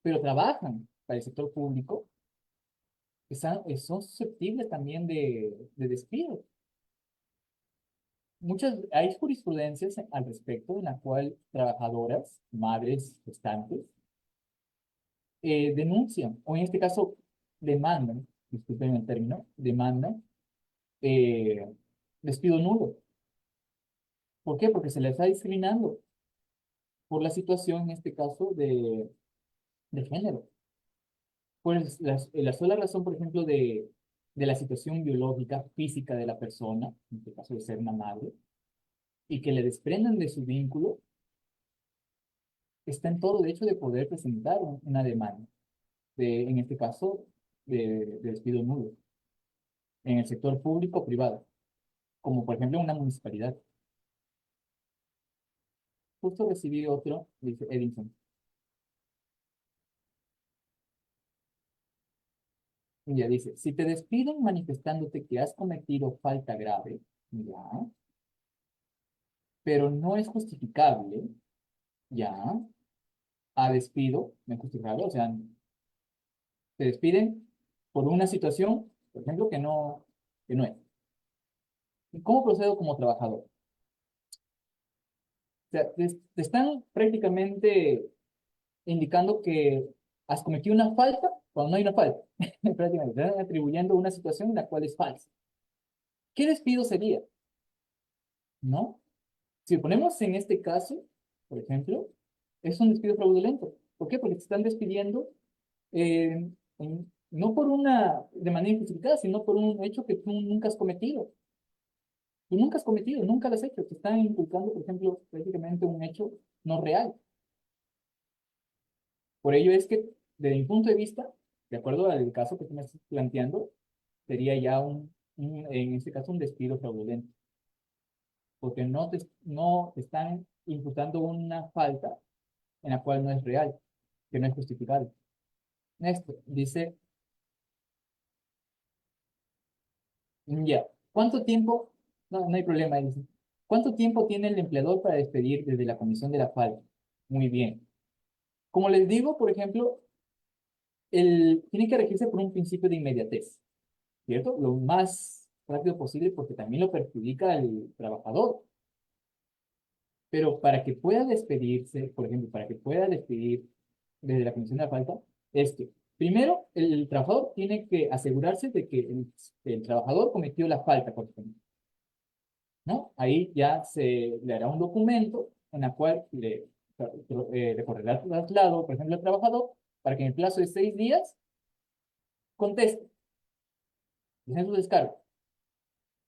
pero trabajan para el sector público, son susceptibles también de despido. Hay jurisprudencias al respecto en la cual trabajadoras, madres gestantes, denuncian, o en este caso demandan, disculpen el término, demandan eh, despido nulo. ¿Por qué? Porque se les está discriminando por la situación, en este caso, de género. Pues la sola razón, por ejemplo, de la situación biológica, física de la persona, en este caso de ser una madre, y que le desprendan de su vínculo, está en todo derecho de poder presentar una demanda, en este caso, de despido nulo, en el sector público o privado, como por ejemplo en una municipalidad. Justo recibí otro, dice Edison. Y ya dice, si te despiden manifestándote que has cometido falta grave, ya, pero no es justificable, ya, a despido, no es justificable, o sea, te despiden por una situación, por ejemplo, que no es. ¿Y cómo procedo como trabajador? O sea, te están prácticamente indicando que has cometido una falta cuando no hay una falta. Prácticamente, te están atribuyendo una situación en la cual es falsa. ¿Qué despido sería? ¿No? Si ponemos en este caso, por ejemplo, es un despido fraudulento. ¿Por qué? Porque te están despidiendo no de manera injustificada, sino por un hecho que tú nunca has cometido. Tú nunca has cometido, nunca lo has hecho. Te están inculcando, por ejemplo, prácticamente un hecho no real. Por ello es que, desde mi punto de vista, de acuerdo al caso que tú me estás planteando, sería ya en este caso, un despido fraudulento, porque no te están imputando una falta en la cual no es real, que no es justificable. Esto dice, ya, ¿cuánto tiempo? No, no hay problema, dice. ¿Cuánto tiempo tiene el empleador para despedir desde la comisión de la falta? Muy bien. Como les digo, por ejemplo, tiene que regirse por un principio de inmediatez, ¿cierto? Lo más rápido posible porque también lo perjudica al trabajador. Pero para que pueda despedirse, por ejemplo, para que pueda despedir desde la comisión de la falta, es que primero el trabajador tiene que asegurarse de que el trabajador cometió la falta, por ejemplo, ¿no? Ahí ya se le hará un documento en el cual le correrá el traslado, por ejemplo, al trabajador, para que en el plazo de 6 días conteste, en su descargo.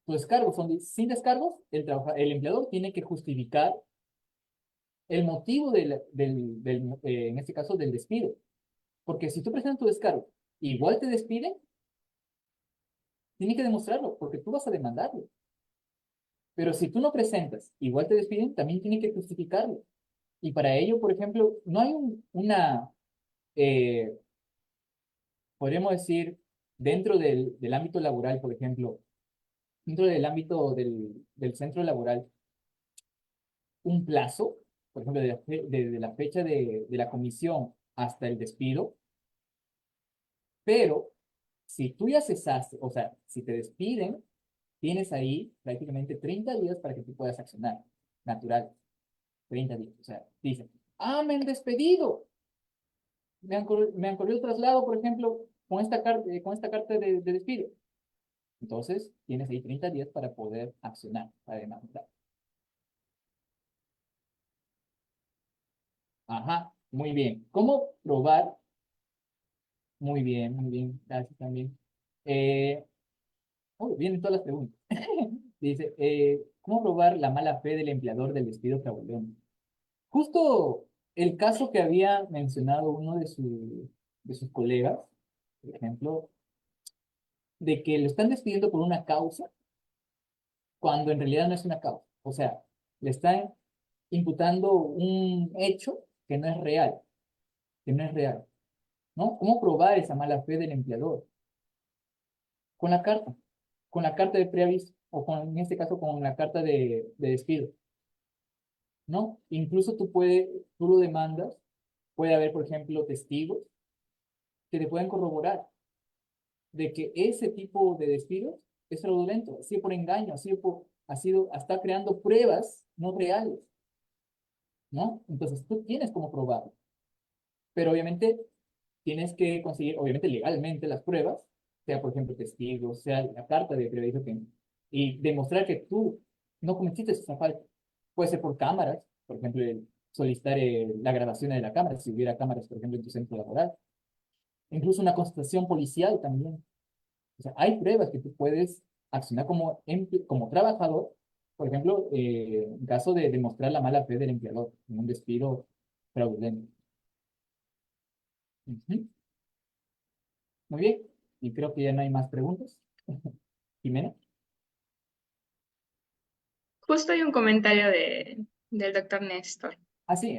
Sus descargos sin descargos, el empleador tiene que justificar el motivo en este caso, del despido. Porque si tú presentas tu descargo, igual te despiden, tiene que demostrarlo, porque tú vas a demandarlo. Pero si tú no presentas, igual te despiden, también tiene que justificarlo. Y para ello, por ejemplo, no hay eh, podríamos decir, dentro del ámbito laboral, por ejemplo, dentro del ámbito del centro laboral, un plazo, por ejemplo, desde la fecha de la comisión hasta el despido, pero si tú ya cesaste, o sea, si te despiden, tienes ahí prácticamente 30 días para que tú puedas accionar. Natural, 30 días. O sea, dicen, me han despedido. Me han corrido el traslado, por ejemplo, con esta carta de despido. Entonces, tienes ahí 30 días para poder accionar, para demandar. Ajá, muy bien. ¿Cómo probar? Muy bien, gracias también. Eh, vienen todas las preguntas. Dice, ¿cómo probar la mala fe del empleador del despido fraudulento? Justo el caso que había mencionado uno de sus colegas, por ejemplo, de que lo están despidiendo por una causa cuando en realidad no es una causa. O sea, le están imputando un hecho que no es real, que no es real, ¿no? ¿Cómo probar esa mala fe del empleador? Con la carta de preaviso, o en este caso con la carta de despido, ¿no? Incluso tú lo demandas, puede haber, por ejemplo, testigos que te pueden corroborar de que ese tipo de despidos es fraudulento, ha sido por engaño, está creando pruebas no reales, ¿no? Entonces tú tienes como probarlo, pero obviamente tienes que conseguir, obviamente legalmente, las pruebas, sea por ejemplo testigos, sea la carta de preaviso y demostrar que tú no cometiste esa falta. Puede ser por cámaras, por ejemplo, solicitar la grabación de la cámara, si hubiera cámaras, por ejemplo, en tu centro laboral. Incluso una constatación policial también. O sea, hay pruebas que tú puedes accionar como trabajador, por ejemplo, en caso de demostrar la mala fe del empleador en un despido fraudulento. Ujú. Muy bien, y creo que ya no hay más preguntas. Jimena. Justo hay un comentario del doctor Néstor. Ah, sí,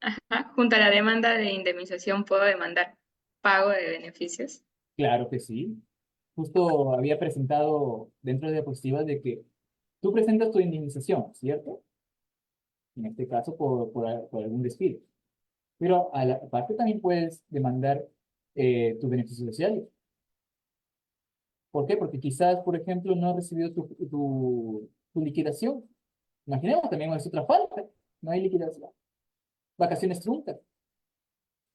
Ajá. Junto a la demanda de indemnización, ¿puedo demandar pago de beneficios? claro que sí. Justo había presentado dentro de diapositivas de que tú presentas tu indemnización, ¿cierto? En este caso por algún despido. Pero aparte también puedes demandar tus beneficios sociales. ¿Por qué? Porque quizás, por ejemplo, no has recibido tu liquidación. Imaginemos también es otra falta. No hay liquidación. Vacaciones truncas,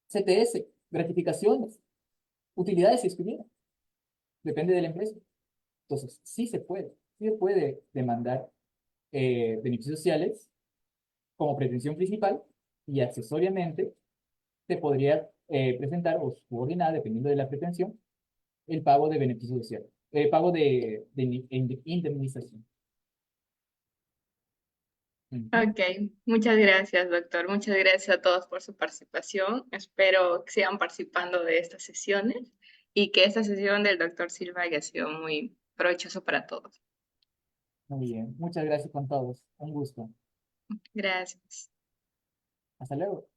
CTS, gratificaciones, utilidades si estuviera. Depende de la empresa. Entonces, sí se puede demandar beneficios sociales como pretensión principal y accesoriamente te podría presentar o subordinar, dependiendo de la pretensión, el pago de beneficios sociales, el pago de indemnización. Ujú. Ok, muchas gracias, doctor. Muchas gracias a todos por su participación. Espero que sigan participando de estas sesiones y que esta sesión del doctor Silva haya sido muy provechoso para todos. Muy bien, muchas gracias con todos. Un gusto. Gracias. Hasta luego.